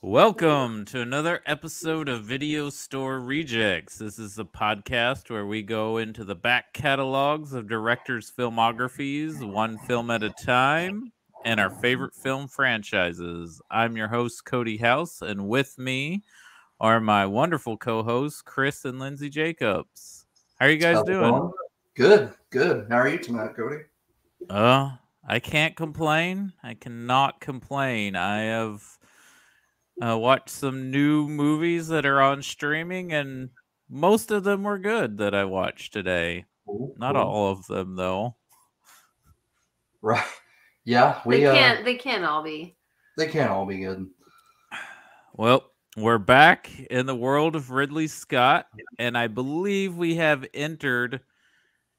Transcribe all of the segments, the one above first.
Welcome to another episode of Video Store Rejects. This is a podcast where we go into the back catalogs of directors' filmographies, one film at a time, and our favorite film franchises. I'm your host, Cody House, and with me are my wonderful co-hosts, Chris and Lindsay Jacobs. How are you guys How's it doing? going? Good, good. How are you tonight, Cody? I can't complain. I cannot complain. I have watched some new movies that are on streaming, and most of them were good that I watched today. Cool, Not cool. all of them, though. Right. Yeah, They can't all be. they can't all be good. Well, we're back in the world of Ridley Scott, and I believe we have entered.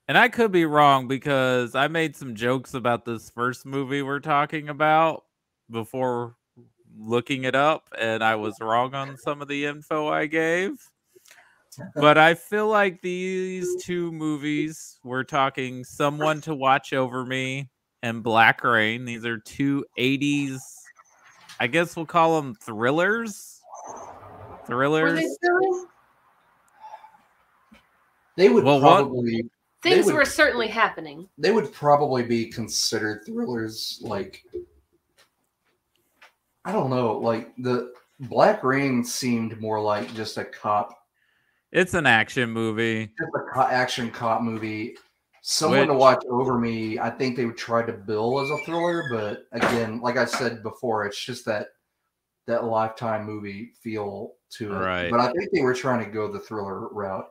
And I could be wrong because I made some jokes about this first movie we're talking about before looking it up, and I was wrong on some of the info I gave. But I feel like these two movies, we're talking Someone to Watch Over Me and Black Rain. These are two 80s, I guess we'll call them thrillers. Were they silly? They would Well, probably Things would- were certainly happening. they would probably be considered thrillers. Like, I don't know. Like the Black Rain seemed more like just a cop, It's an action movie. action cop movie. Someone to Watch Over Me. I think they would try to bill as a thriller, but again, like I said before, it's just that Lifetime movie feel to it. Right. But I think they were trying to go the thriller route.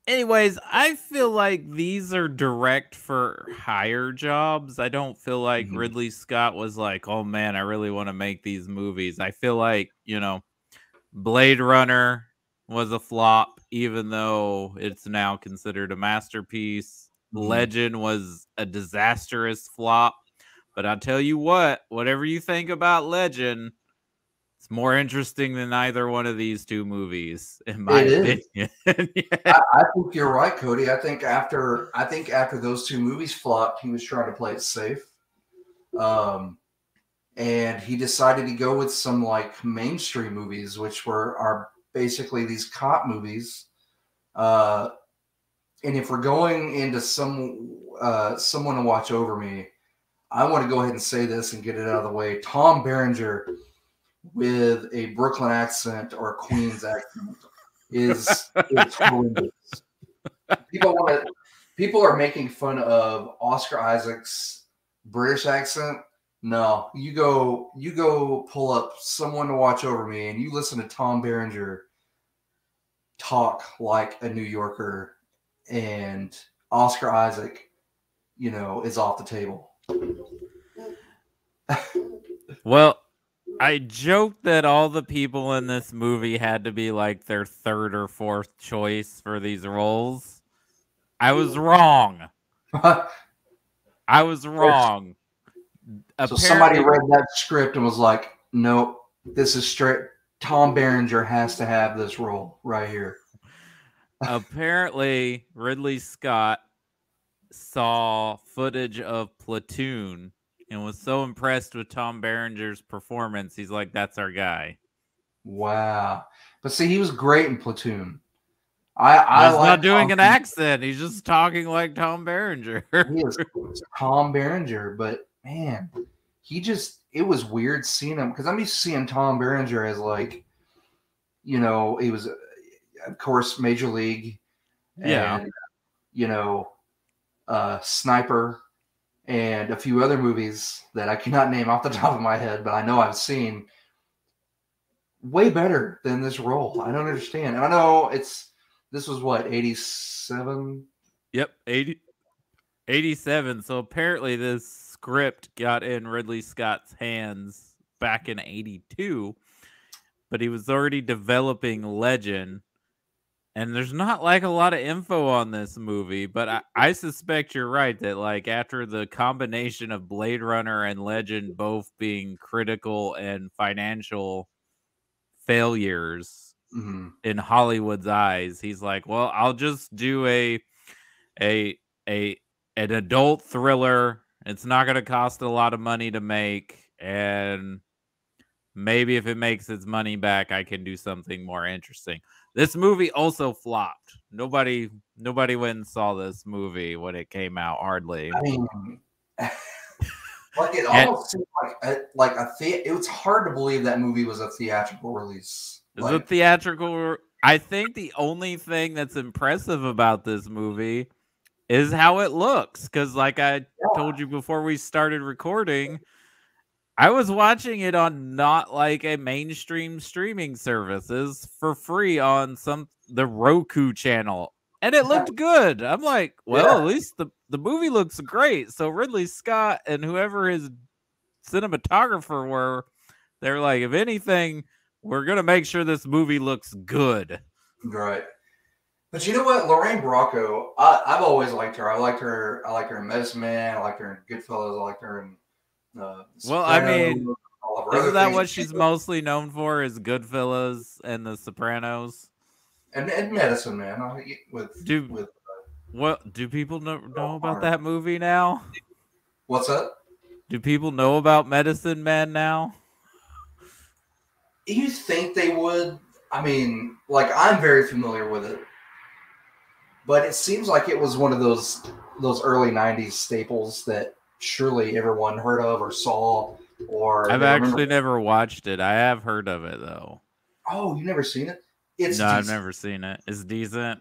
Anyways, I feel like these are direct for hire jobs. I don't feel like Mhm. Ridley Scott was like, oh man, I really want to make these movies. I feel like, Blade Runner was a flop, even though it's now considered a masterpiece. Mhm. Legend was a disastrous flop. But I'll tell you what, whatever you think about Legend, it's more interesting than either one of these two movies, in my opinion. Yeah. I think you're right, Cody. I think after those two movies flopped, he was trying to play it safe. And he decided to go with some like mainstream movies, which are basically these cop movies. And if we're going into Someone to Watch Over Me, I want to go ahead and say this and get it out of the way. Tom Berenger with a Brooklyn accent or a Queens accent is horrendous. People are making fun of Oscar Isaac's British accent. No, you go pull up Someone to Watch Over Me and you listen to Tom Berenger talk like a New Yorker, and Oscar Isaac, is off the table. Well, I joked that all the people in this movie had to be like their third or fourth choice for these roles. I was wrong. I was wrong. So somebody read that script and was like, nope, this is straight. Tom Berenger has to have this role right here. Apparently, Ridley Scott saw footage of Platoon and was so impressed with Tom Berenger's performance, he's like, that's our guy. Wow. But see, he was great in Platoon. He's not doing an accent. He's just talking like Tom Berenger. He is Tom Berenger, but man, it was weird seeing him because I'm used to seeing Tom Berenger as like, he was, of course, Major League. And, Sniper and a few other movies that I cannot name off the top of my head, but I know I've seen. Way better than this role. I don't understand. And I know this was what, 87? Yep, 87. So apparently this script got in Ridley Scott's hands back in 82, but he was already developing Legend. And there's not like a lot of info on this movie, but I suspect you're right that like after the combination of Blade Runner and Legend both being critical and financial failures in Hollywood's eyes, he's like, well, I'll just do an adult thriller. It's not going to cost a lot of money to make, and maybe if it makes its money back, I can do something more interesting. This movie also flopped. Nobody went and saw this movie when it came out. Hardly. I mean, like it And almost seemed it was hard to believe that movie was a theatrical release. the theatrical. I think the only thing that's impressive about this movie is how it looks. Because, like I told you before we started recording, I was watching it on not like a mainstream streaming services for free on the Roku channel, and it looked good. I'm like, well, at least the movie looks great. So Ridley Scott and whoever his cinematographer were, they're like, if anything, we're gonna make sure this movie looks good. Right. But you know what, Lorraine Bracco, I've always liked her. I liked her in Medicine Man. I liked her in Goodfellas. I liked her in. Well, I mean, isn't that what she's mostly known for? Is Goodfellas and The Sopranos and Medicine Man? What do people know about that movie now? What's that? Do people know about Medicine Man now? You think they would? I mean, like, I'm very familiar with it, but it seems like it was one of those early '90s staples that surely everyone heard of or saw. Or I've actually never watched it. I have heard of it though. Oh, you've never seen it? It's no, decent. I've never seen it. It's decent.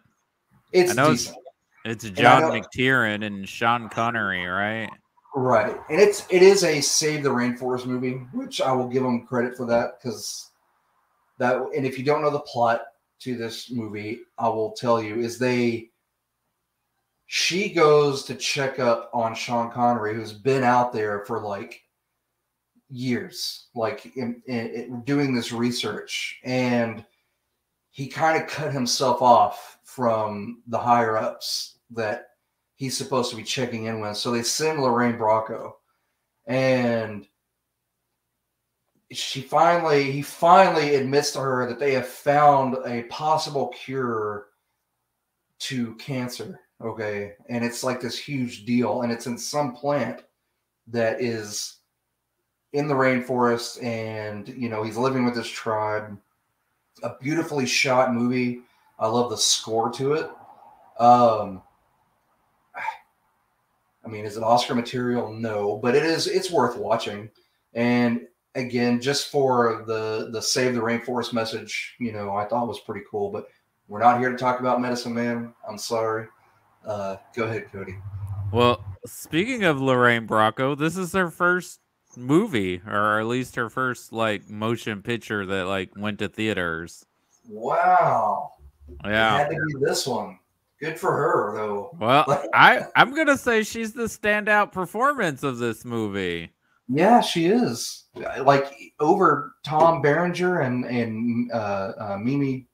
It's decent. It's John McTiernan and Sean Connery, right? Right, and it is a Save the Rainforest movie, which I will give them credit for that, because that. And if you don't know the plot to this movie, I will tell you she goes to check up on Sean Connery, who's been out there for like years, like in doing this research, and he kind of cut himself off from the higher ups that he's supposed to be checking in with. So they send Lorraine Bracco, and he finally admits to her that they have found a possible cure to cancer. Okay. And it's like this huge deal, and it's in some plant that is in the rainforest, and he's living with this tribe. A beautifully shot movie. I love the score to it. I mean, is it Oscar material? No, but it's worth watching. And again, just for the Save the Rainforest message, I thought was pretty cool. But we're not here to talk about Medicine Man. I'm sorry. Go ahead, Cody. Well, speaking of Lorraine Bracco, this is her first movie, or at least her first like motion picture that like went to theaters. Wow. Yeah. It had to be this one. Good for her, though. Well, I'm gonna say she's the standout performance of this movie. Yeah, she is. Like over Tom Berenger and Mimi.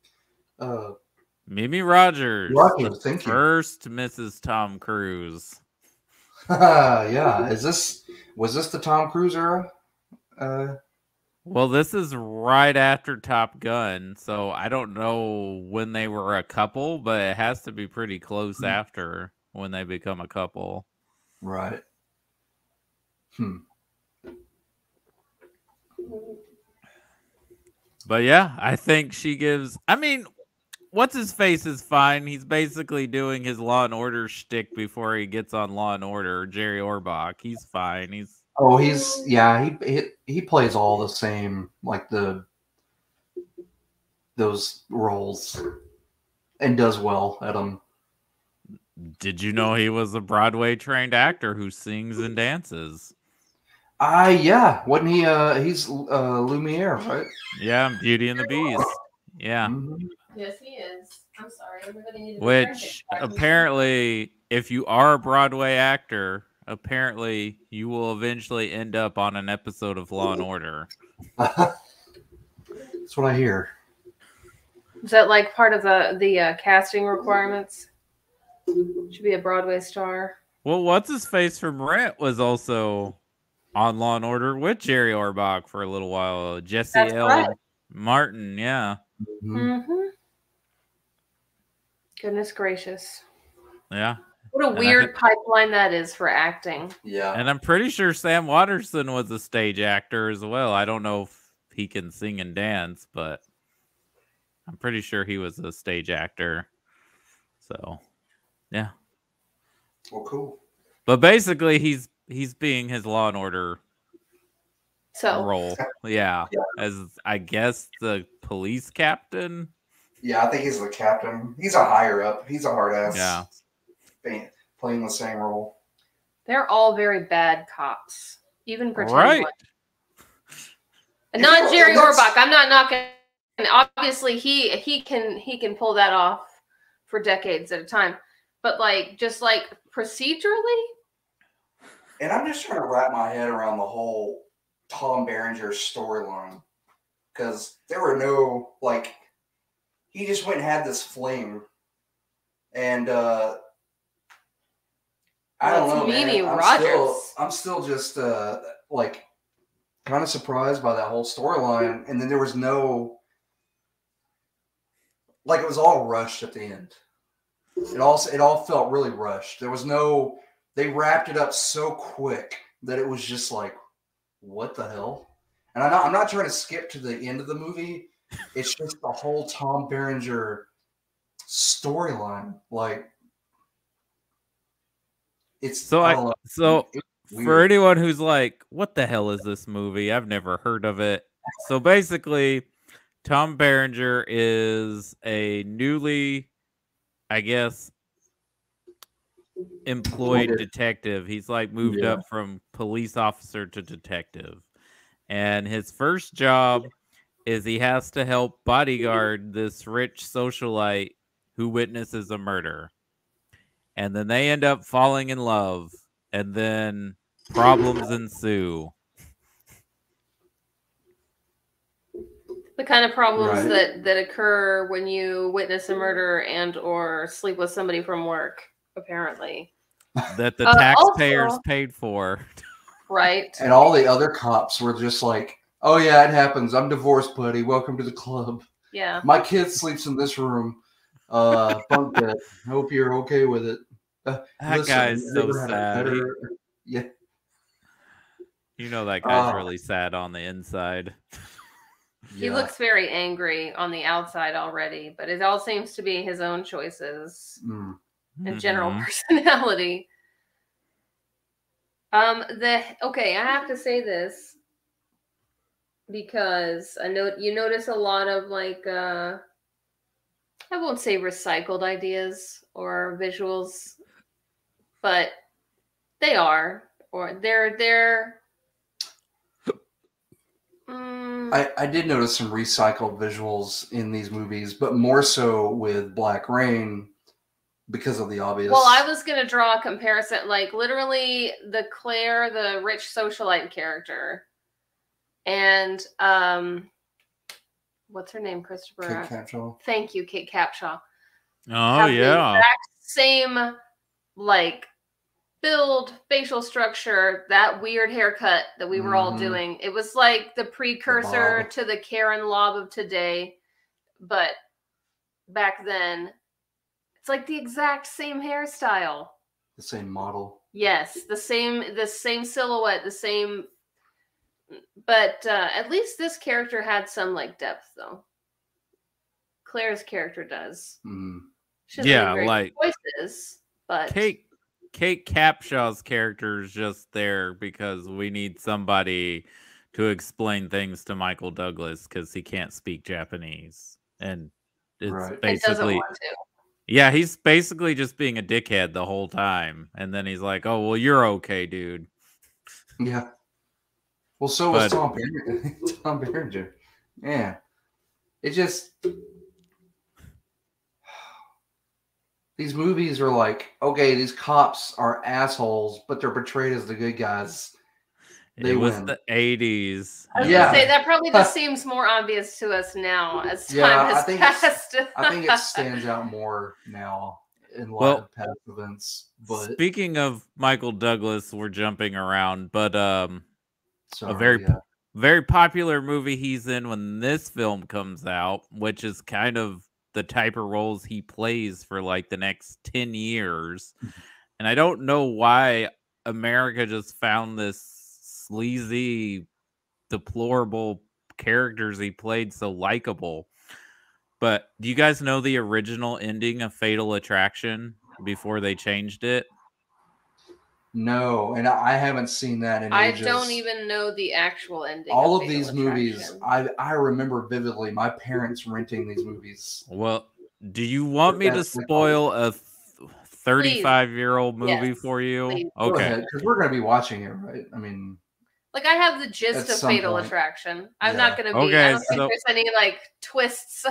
Mimi Rogers. Thank you. First Mrs. Tom Cruise. Yeah. Was this the Tom Cruise era? Well, this is right after Top Gun, so I don't know when they were a couple, but it has to be pretty close after when they become a couple. Right. But yeah, I think she gives. I mean, what's his face is fine. He's basically doing his Law and Order shtick before he gets on Law and Order. Jerry Orbach, he's fine. He plays all the same, like those roles, and does well at them. Did you know he was a Broadway trained actor who sings and dances? Yeah, wasn't he? He's Lumiere, right? Yeah, Beauty and the Beast. Yeah. Mm-hmm. Yes, he is. I'm sorry, everybody needs to. Which apparently, if you are a Broadway actor, apparently you will eventually end up on an episode of Law and Order. That's what I hear. Is that like part of the casting requirements? Should be a Broadway star. Well, what's his face from Rent was also on Law and Order with Jerry Orbach for a little while. Jesse L. Right. Martin, yeah. Mm-hmm. Goodness gracious. Yeah. What a weird pipeline that is for acting. Yeah. And I'm pretty sure Sam Waterston was a stage actor as well. I don't know if he can sing and dance, but I'm pretty sure he was a stage actor. So, yeah. Well, cool. But basically, he's being his Law and Order So role. Yeah. As, I guess, the police captain. Yeah, I think he's the captain. He's a higher up. He's a hard ass. Yeah. Playing the same role. they're all very bad cops, even pretend Right. one. And not Jerry Orbach. I'm not knocking. Obviously, he can pull that off for decades at a time. But just procedurally. And I'm just trying to wrap my head around the whole Tom Berenger storyline, because there were no he just went and had this fling, and I don't know, Mimi man. Rogers. I'm still just kind of surprised by that whole storyline, and then there was no it was all rushed at the end. It all felt really rushed. There was no. They wrapped it up so quick that it was just like, what the hell? And I'm not trying to skip to the end of the movie. It's just the whole Tom Berenger storyline. It's so for anyone who's like, what the hell is this movie? I've never heard of it. So basically, Tom Berenger is a newly, I guess, employed detective. He's moved up from police officer to detective. And his first job is he has to help bodyguard this rich socialite who witnesses a murder. And then they end up falling in love. And then problems ensue. The kind of problems that occur when you witness a murder and or sleep with somebody from work, apparently. That the taxpayers also paid for. Right. And all the other cops were just like, oh yeah, it happens. I'm divorced, buddy. Welcome to the club. Yeah. My kid sleeps in this room. Bunk bed. Hope you're okay with it. That guy's so sad. Yeah. You know that guy's really sad on the inside. He looks very angry on the outside already, but it all seems to be his own choices and general personality. Okay, I have to say this because I know you notice a lot of I won't say recycled ideas or visuals, but they are, or they're I did notice some recycled visuals in these movies, but more so with Black Rain because of the obvious. Well, I was going to draw a comparison, literally the Claire, the rich socialite character, and what's her name, Christopher? Kate Capshaw. Thank you, Kate Capshaw. Oh, yeah. The exact same, build, facial structure, that weird haircut that we were all doing. It was like the precursor to the Karen Lobb of today, but back then, it's like the exact same hairstyle. The same model. Yes, the same silhouette, the same. But at least this character had some depth, though. Claire's character does. She doesn't have great voices, but Kate Capshaw's character is just there because we need somebody to explain things to Michael Douglas because he can't speak Japanese, and it's basically yeah, he's basically just being a dickhead the whole time, and then he's like, "Oh, well, you're okay, dude." Yeah. Well, so was Tom Berenger. Tom Berenger. Yeah. It just. These movies are okay, these cops are assholes, but they're portrayed as the good guys. It was the 80s. I was going to say, that probably just seems more obvious to us now as time has passed. I think it stands out more now in light of past events. But speaking of Michael Douglas, we're jumping around, but a very popular movie he's in when this film comes out, which is kind of the type of roles he plays for the next 10 years. And I don't know why America just found this sleazy, deplorable characters he played so likable. But do you guys know the original ending of Fatal Attraction before they changed it? No, and I haven't seen that in ages. I don't even know the actual ending. All of these movies, I remember vividly my parents renting these movies. Well, do you want me to spoil a 35-year-old movie for you? Please. Okay, because we're going to be watching it, right? I mean, like I have the gist of Fatal Attraction. I'm not going to be. I don't think there's any like twists.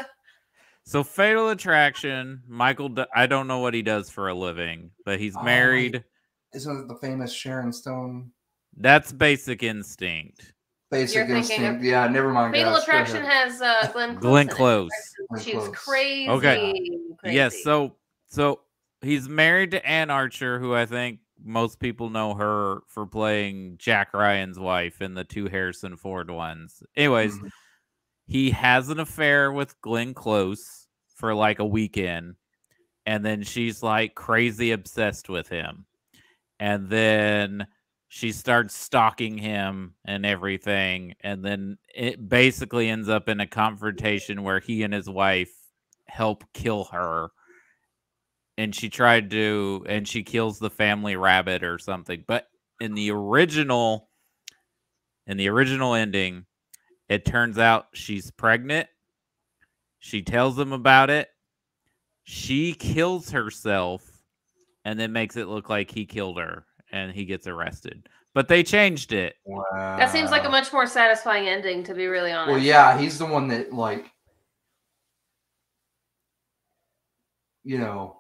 So Fatal Attraction, Michael, I don't know what he does for a living, but he's married. Isn't it the famous Sharon Stone? That's Basic Instinct. Basic Instinct. Yeah, never mind. Fatal Attraction has Glenn Close. Glenn Close. She's crazy. Okay. Yes. So he's married to Ann Archer, who I think most people know her for playing Jack Ryan's wife in the 2 Harrison Ford ones. Anyways, he has an affair with Glenn Close for like a weekend, and then she's like crazy obsessed with him. And then she starts stalking him and everything. And then it basically ends up in a confrontation where he and his wife help kill her. And she kills the family rabbit or something. But in the original ending, it turns out she's pregnant. She tells him about it. She kills herself. And then makes it look like he killed her, and he gets arrested. But they changed it. Wow. That seems like a much more satisfying ending, to be really honest. Well, yeah, he's the one that, like, you know,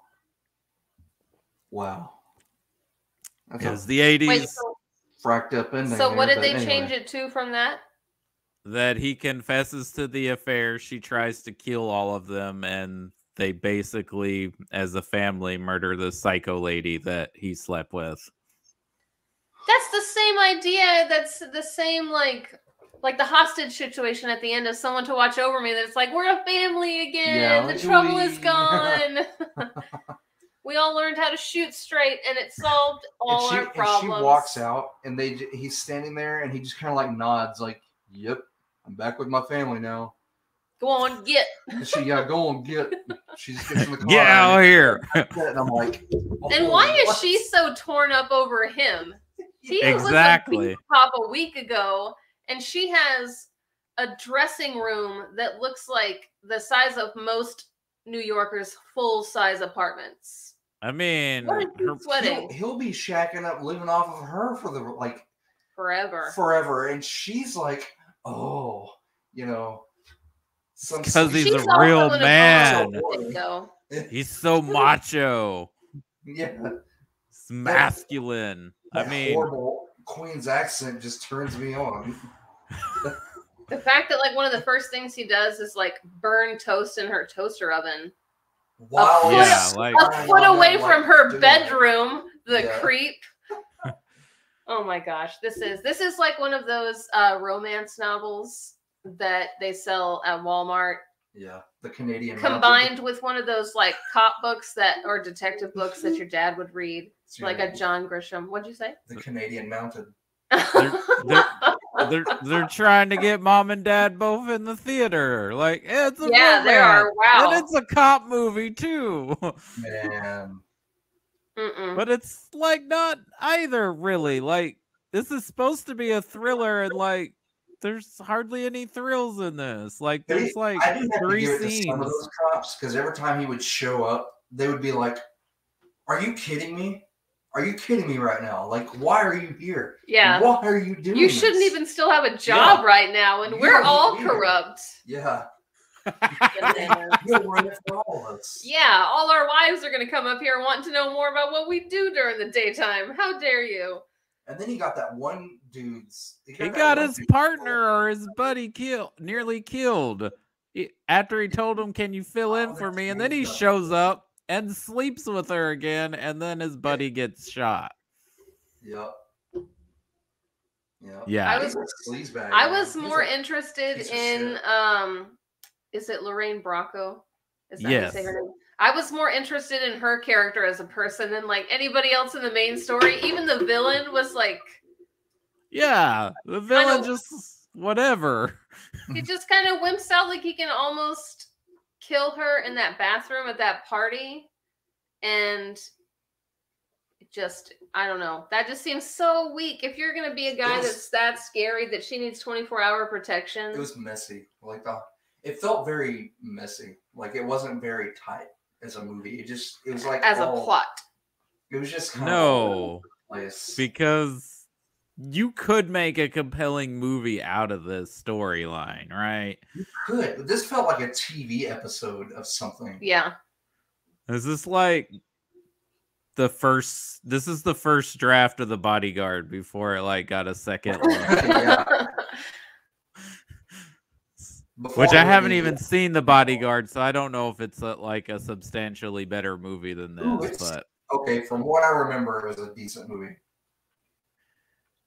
wow. Because the 80s. Wait, fracked up ending. So what did they change it to from that? That he confesses to the affair. She tries to kill all of them, and they basically, as a family, murder the psycho lady that he slept with. That's the same idea. That's the same, like the hostage situation at the end of Someone to Watch Over Me. That's like, we're a family again. Yeah, the trouble is gone. We all learned how to shoot straight, and it solved all our problems. And she walks out, and he's standing there, and he just kind of like nods, like, "Yep, I'm back with my family now. Go on, get." Go on, get. She just gets in the car. Get out of here. And I'm like, and why is she so torn up over him? He exactly. was a beach pop a week ago, and she has a dressing room that looks like the size of most New Yorkers' full-size apartments. I mean, he'll be shacking up, living off of her for the forever, and she's like, oh, you know. Because he's a real man. He's so macho. Yeah. It's masculine. That horrible Queen's accent just turns me on. The fact that like one of the first things he does is like burn toast in her toaster oven. Wow. A foot away from her bedroom, creep. Oh my gosh. This is like one of those romance novels that they sell at Walmart. Yeah, the Canadian combined with one of those like cop books or detective books that your dad would read, like a John Grisham. What'd you say? The Canadian Mounted. They're trying to get mom and dad both in the theater. Like, it's a romance. They are. Wow, and it's a cop movie too. Man, but it's like not either really. Like, this is supposed to be a thriller, and like, there's hardly any thrills in this. Like, there's like 3 scenes. Some of those cops, because every time he would show up, they would be like, "Are you kidding me? Are you kidding me right now? Like, why are you here? Yeah. Why are you doing You shouldn't this? even still have a job right now, and we're all corrupt." Yeah. You'll run it for all of us. Yeah, all our wives are going to come up here wanting to know more about what we do during the daytime. How dare you? And then he got that one dude's. He got his partner or his buddy nearly killed. After he told him, "Can you fill in for me?" And then he shows up and sleeps with her again, and then his buddy gets shot. Yep. Yeah. I was more interested in is it Lorraine Bracco? Is that how you say her name? I was more interested in her character as a person than like anybody else in the main story. Even the villain was like, yeah, the villain just whatever. He just kind of wimps out like he can almost kill her in that bathroom at that party. And just, I don't know. That just seems so weak. If you're going to be a guy that's that scary that she needs 24-hour protection. It was messy. It felt very messy. Like it wasn't very tight as a movie. It was like as a plot. It was just kind of place. Because you could make a compelling movie out of this storyline, right? You could. This felt like a TV episode of something. Yeah. Is this like this is the first draft of The Bodyguard before it like got a second look. Yeah. Which I haven't even seen The Bodyguard, so I don't know if it's like a substantially better movie than this. But okay, from what I remember, it was a decent movie.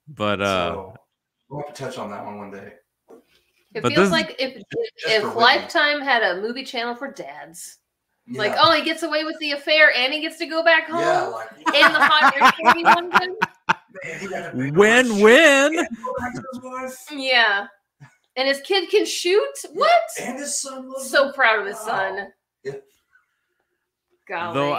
But so we'll have to touch on that one day. It feels like if Lifetime had a movie channel for dads. Yeah. Like, oh, he gets away with the affair and he gets to go back home. Yeah, like in the hot air. Win-win. Yeah. And his kid can shoot? What? And his son was so proud of his son. Yeah. Golly. Though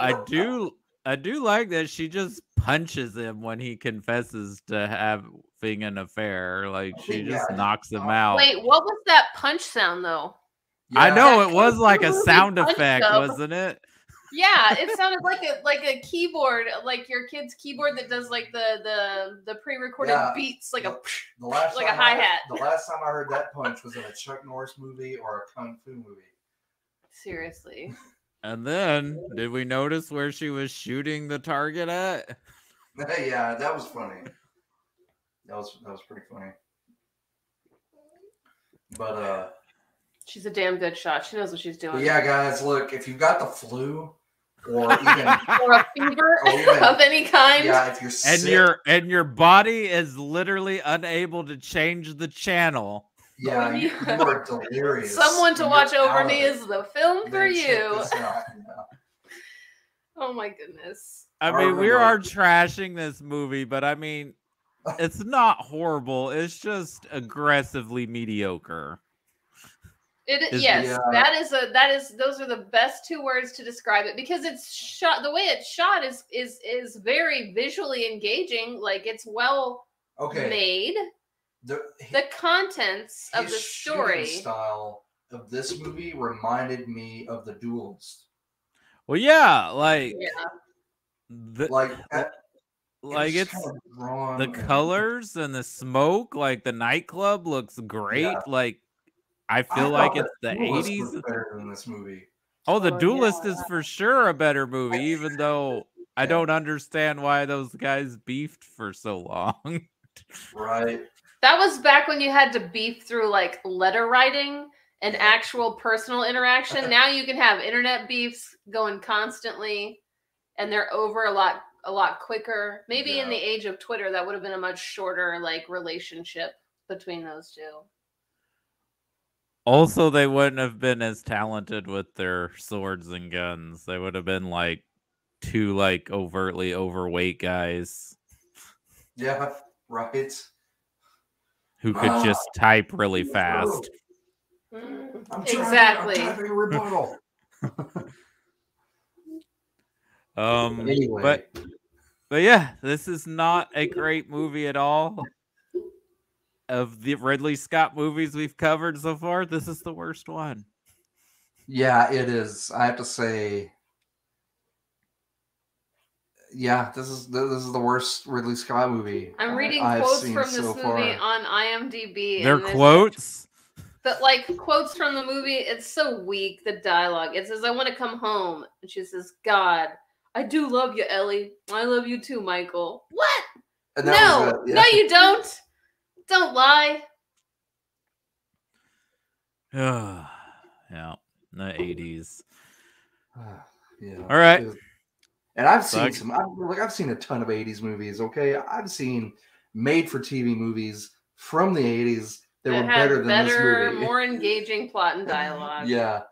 I do like that she just punches him when he confesses to having an affair. Like she just knocks him out. Wait, what was that punch sound though? Yeah. I know it was like a sound effect, wasn't it? Yeah, it sounded like a keyboard, like your kid's keyboard that does like the pre-recorded beats, like a hi-hat. The last time I heard that punch was in a Chuck Norris movie or a Kung Fu movie. Seriously. And then, did we notice where she was shooting the target at? Yeah, that was funny. That was pretty funny. But she's a damn good shot. She knows what she's doing. But yeah, guys, look, if you've got the flu or even or a fever of any kind, yeah, if you're sick, and your body is literally unable to change the channel. Yeah, you are delirious. Someone to watch over me is the film for you. Yeah. Oh my goodness. I mean, we are trashing this movie, but I mean, it's not horrible. It's just aggressively mediocre. Yes, those are the best two words to describe it because it's shot. The way it's shot is very visually engaging. Like it's well made. The contents of the story style of this movie reminded me of The Duelist. Well, yeah, like it's the colors and the smoke. Like the nightclub looks great. Yeah. Like I feel like it's the 80s. Better than this movie. Oh, The Duelist is for sure a better movie, even though I don't understand why those guys beefed for so long. Right. That was back when you had to beef through like letter writing and actual personal interaction. Now you can have internet beefs going constantly, and they're over a lot quicker. Maybe in the age of Twitter, that would have been a much shorter like relationship between those two. Also, they wouldn't have been as talented with their swords and guns. They would have been like two like overtly overweight guys. Yeah, right. Who could just type really fast. Exactly. I'm typing a rebuttal. Anyway. But yeah, this is not a great movie at all. Of the Ridley Scott movies we've covered so far, this is the worst one. Yeah, it is. I have to say, yeah, this is the worst Ridley Scott movie. I'm reading quotes from this movie on IMDb. They're quotes? But like quotes from the movie, it's so weak, the dialogue. It says, I want to come home. And she says, God, I do love you, Ellie. I love you too, Michael. What? No, no, you don't. Don't lie. Yeah, the 80s. Yeah. All right. And I've seen I've seen a ton of 80s movies, okay? I've seen made-for-TV movies from the 80s that were better than this movie. More engaging plot and dialogue. Yeah.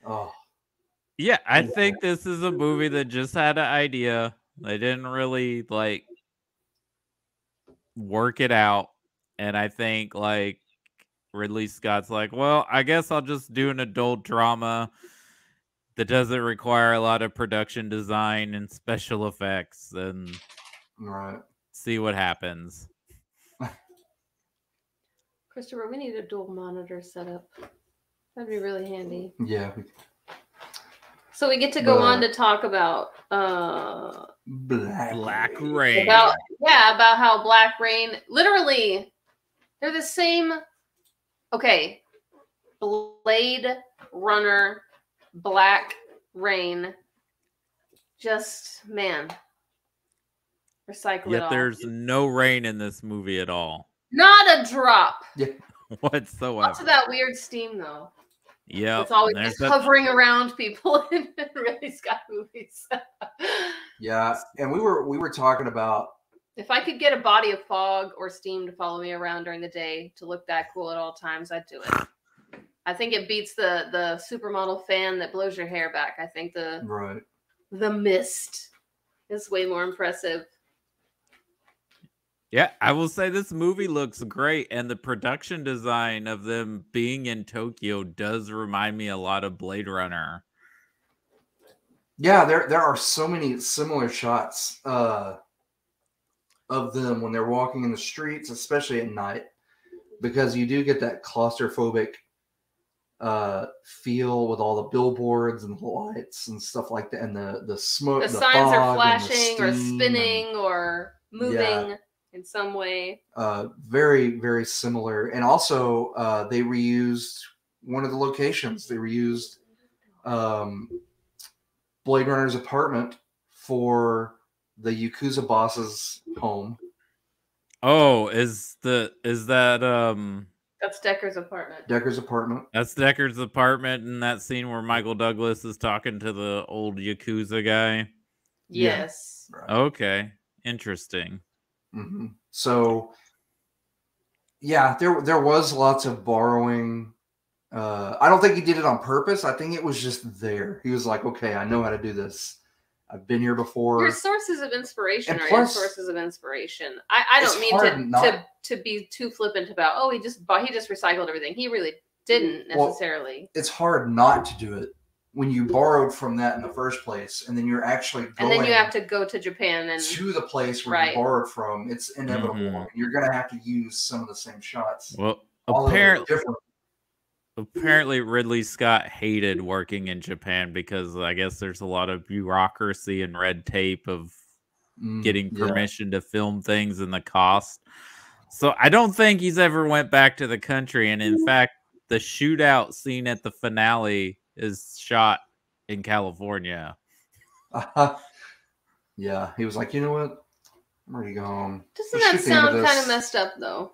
Oh. Yeah, I think this is a movie that just had an idea. They didn't really, like, work it out. And I think, like, Ridley Scott's like, well, I guess I'll just do an adult drama that doesn't require a lot of production design and special effects, and see what happens. Christopher, we need a dual monitor setup. That'd be really handy. Yeah. So we get to go on to talk about Black Rain. About how Black Rain, literally, they're the same. Okay, Blade Runner, Black Rain. Just, man, recycle it all. Yet there's no rain in this movie at all. Not a drop. Yeah. Whatsoever. Lots of that weird steam, though. Yeah. It's always just hovering around people in Ridley Scott movies. Yeah, and we were talking about, if I could get a body of fog or steam to follow me around during the day to look that cool at all times, I'd do it. I think it beats the supermodel fan that blows your hair back. I think the mist is way more impressive. Yeah, I will say this movie looks great, and the production design of them being in Tokyo does remind me a lot of Blade Runner. Yeah, there are so many similar shots of them when they're walking in the streets, especially at night, because you do get that claustrophobic feel with all the billboards and the lights and stuff like that, and the smoke. The signs are flashing or spinning or moving. Yeah. In some way. Very, very similar. And also, they reused one of the locations. They reused Blade Runner's apartment for the Yakuza boss's home. Oh, is that that's Decker's apartment. Decker's apartment. That's Decker's apartment in that scene where Michael Douglas is talking to the old Yakuza guy? Yes. Yeah. Right. Okay. Interesting. Mm-hmm. So, yeah, there was lots of borrowing. I don't think he did it on purpose. I think it was just there. He was like, okay, I know how to do this. I've been here before. Your sources of inspiration are your sources of inspiration. I don't mean to be too flippant about, he just recycled everything. He really didn't necessarily. Well, it's hard not to do it when you borrowed from that in the first place, and then you're actually going, and then you have to go to Japan and to the place where you borrowed from. It's inevitable. Mm-hmm. You're going to have to use some of the same shots. Well, apparently Ridley Scott hated working in Japan because I guess there's a lot of bureaucracy and red tape of getting permission to film things and the cost. So I don't think he's ever went back to the country. And in fact, the shootout scene at the finale is shot in California. Yeah, he was like, you know what? I'm ready to go home. Doesn't that sound kind of messed up, though?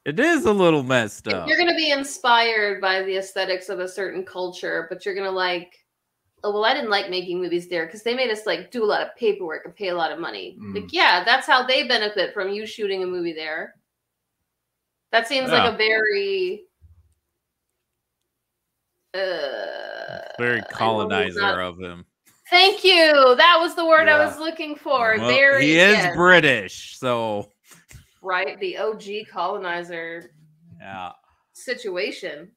It is a little messed up. You're going to be inspired by the aesthetics of a certain culture, but you're going to I didn't like making movies there because they made us do a lot of paperwork and pay a lot of money. That's how they benefit from you shooting a movie there. That seems like a very... very colonizer of him. Thank you. That was the word I was looking for. Well, he is British, so right, the OG colonizer. Yeah. Situation.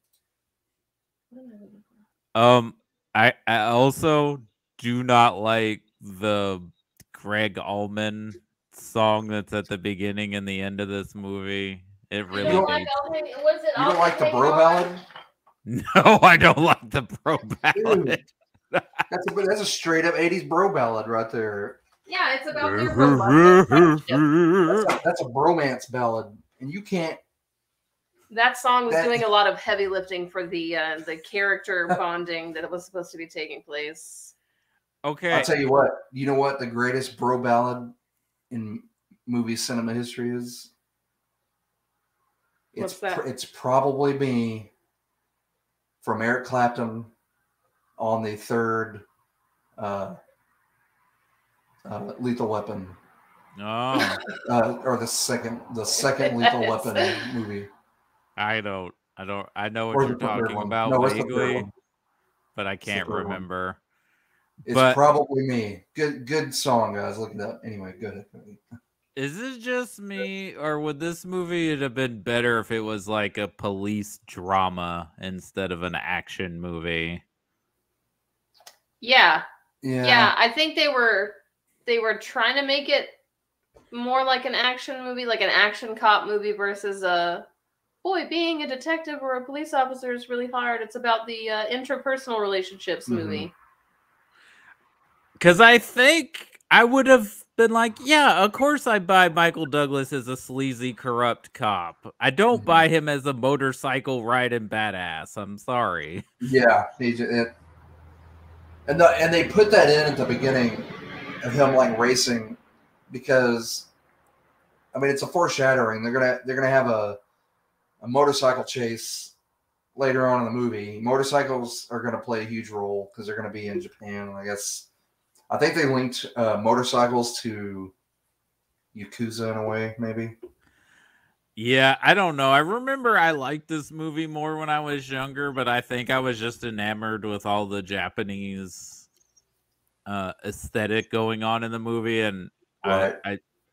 I also do not like the Greg Allman song that's at the beginning and the end of this movie. It really. You don't like the bro ballad? No, I don't like the bro ballad. That's a straight up 80s bro ballad right there. Yeah, it's about their relationship. That's a bromance ballad, and you can't. That song was doing a lot of heavy lifting for the character bonding that was supposed to be taking place. Okay, I'll tell you what. You know what the greatest bro ballad in movie cinema history is? What's that? It's probably me. From Eric Clapton on the third Lethal Weapon. Oh. Or the second Lethal Weapon movie. I know what you're talking about vaguely, but I can't remember. It's probably me. Good song, guys. Look it up. Anyway, go ahead. Is it just me, or would this movie have been better if it was like a police drama instead of an action movie? Yeah. Yeah. I think they were trying to make it more like an action movie, like an action cop movie versus a boy, being a detective or a police officer is really hard. It's about the interpersonal relationships movie. Because I think I would have been like, yeah, of course I buy Michael Douglas as a sleazy, corrupt cop. I don't buy him as a motorcycle riding badass. I'm sorry. Yeah, and they put that in at the beginning of him like racing because, I mean, it's a foreshadowing. They're gonna have a motorcycle chase later on in the movie. Motorcycles are gonna play a huge role because they're gonna be in Japan. I think they linked motorcycles to Yakuza in a way, maybe. Yeah, I don't know. I remember I liked this movie more when I was younger, but I think I was just enamored with all the Japanese aesthetic going on in the movie, and Right.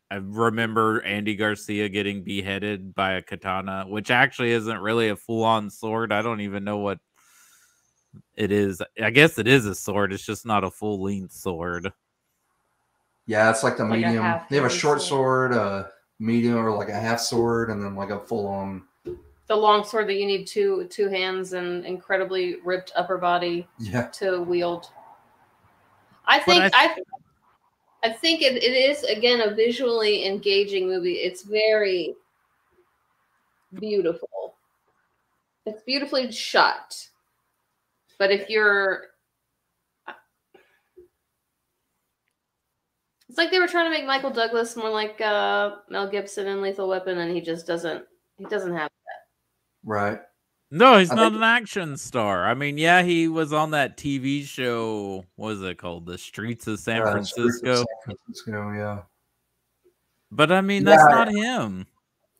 I remember Andy Garcia getting beheaded by a katana, which actually isn't really a full-on sword. I don't even know what it is. I guess it is a sword. It's just not a full-length sword. Yeah, it's like the Like medium. They have a short sword. sword, medium, or like a half sword, and then like a full-on. The long sword that you need two hands and incredibly ripped upper body to wield. I think it is, again, a visually engaging movie. It's very beautiful. It's beautifully shot. But if you're... It's like they were trying to make Michael Douglas more like Mel Gibson in Lethal Weapon, and he just doesn't have that. Right. No, he's not an action star. I mean, yeah, he was on that TV show. What was it called? The Streets of San Francisco. Streets of San Francisco, yeah. But I mean, that's not him.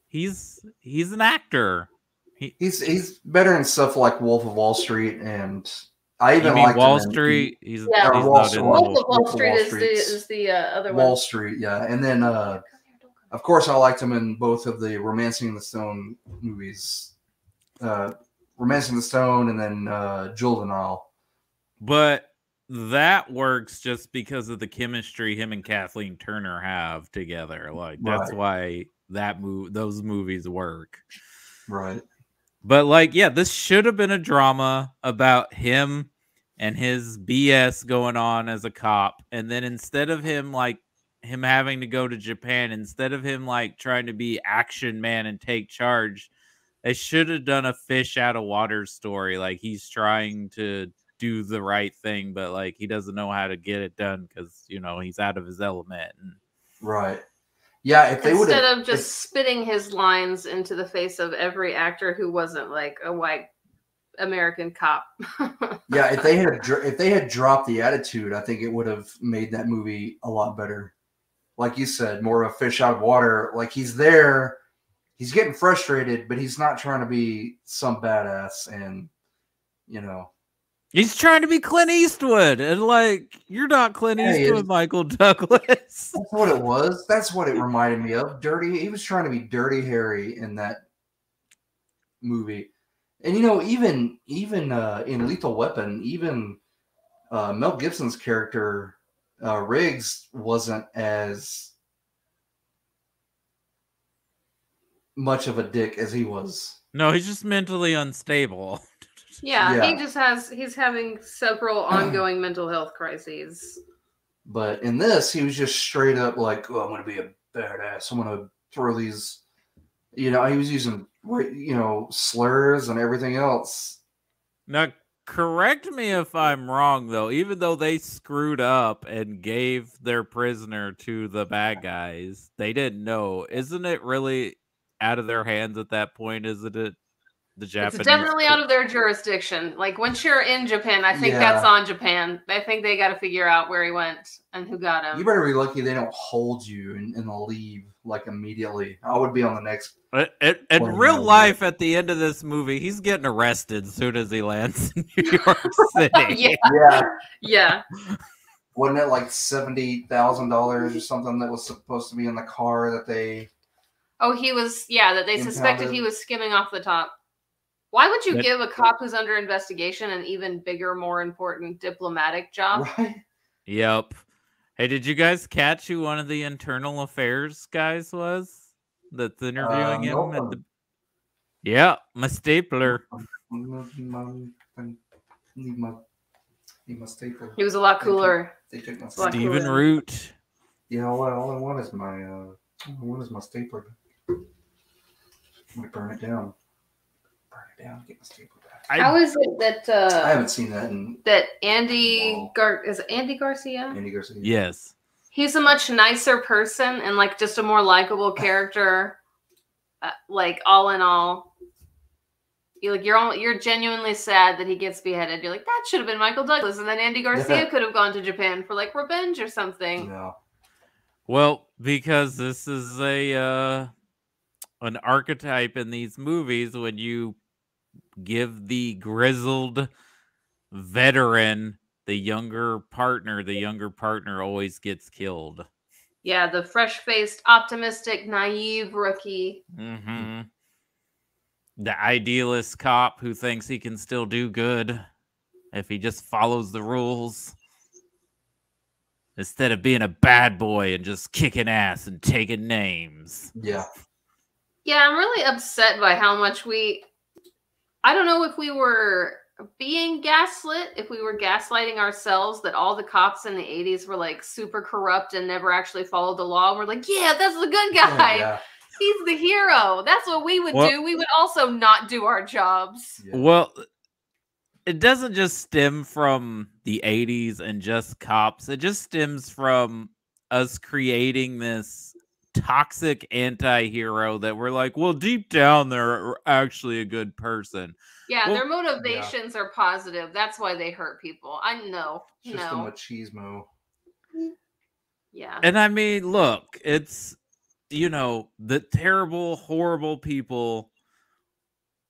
He's an actor. He's better in stuff like Wolf of Wall Street, and I even like Wall Street. Wolf of Wall Street is the other one. Wall Street, yeah. And then, of course, I liked him in both of the Romancing the Stone movies. Romancing the Stone and then Jewel of the Nile. But that works just because of the chemistry him and Kathleen Turner have together. Like that's why those movies work. Right. But like, yeah, this should have been a drama about him and his BS going on as a cop. And then instead of him having to go to Japan, instead of him like trying to be action man and take charge, they should have done a fish out of water story. Like he's trying to do the right thing, but like he doesn't know how to get it done because he's out of his element. Right. Yeah. If they would instead of just spitting his lines into the face of every actor who wasn't like a white American cop. Yeah. If they had dropped the attitude, I think it would have made that movie a lot better. Like you said, more of a fish out of water. Like he's there. He's getting frustrated, but he's not trying to be some badass. And, he's trying to be Clint Eastwood. And, like, you're not Clint Eastwood, Michael Douglas. That's what it was. That's what it reminded me of. He was trying to be Dirty Harry in that movie. And, even in Lethal Weapon, even Mel Gibson's character, Riggs, wasn't as much of a dick as he was. No, he's just mentally unstable. Yeah. He's having several ongoing mental health crises. But in this, he was just straight up like, "Oh, I'm going to be a badass. I'm going to throw these." He was using slurs and everything else. Now, correct me if I'm wrong, though. Even though they screwed up and gave their prisoner to the bad guys, they didn't know. Isn't it really out of their hands at that point? Isn't it? The Japanese. It's definitely out of their jurisdiction. Like once you're in Japan, I think that's on Japan. I think they got to figure out where he went and who got him. You better be lucky they don't hold you and leave like immediately. I would be on the next. In real life, at the end of this movie, he's getting arrested as soon as he lands in New York City. Yeah. Wasn't it like $70,000 or something that was supposed to be in the car that they? Oh, he was. Yeah, that they suspected he was skimming off the top. Why would you give a cop who's under investigation an even bigger, more important diplomatic job? Right. Yep. Hey, did you guys catch who one of the internal affairs guys was that's interviewing him? Nope. Yeah, my stapler. Need my stapler. He was a lot cooler. They took my Stephen Root. Yeah, all I want is my stapler. I'm gonna burn it down. Get my stapler back. How is it that I haven't seen that that Andy is it Andy Garcia? Andy Garcia. Yes. He's a much nicer person and like just a more likable character. Like all in all, you're genuinely sad that he gets beheaded. You're like, that should have been Michael Douglas, and then Andy Garcia could have gone to Japan for like revenge or something. No. Well, because this is an archetype in these movies when you give the grizzled veteran the younger partner always gets killed. Yeah, the fresh-faced, optimistic, naive rookie. Mm-hmm. The idealist cop who thinks he can still do good if he just follows the rules. Instead of being a bad boy and just kicking ass and taking names. Yeah. Yeah, I'm really upset by how much I don't know if we were being gaslit, if we were gaslighting ourselves that all the cops in the 80s were like super corrupt and never actually followed the law. And we're like, yeah, that's the good guy. Yeah. He's the hero. That's what we would do. We would also not do our jobs. Yeah. Well, it doesn't just stem from the 80s and just cops. It just stems from us creating this toxic anti-hero that we're like, well, deep down they're actually a good person. Yeah, their motivations are positive. That's why they hurt people. I know. It's just a machismo. Yeah. And I mean, look, it's, the terrible, horrible people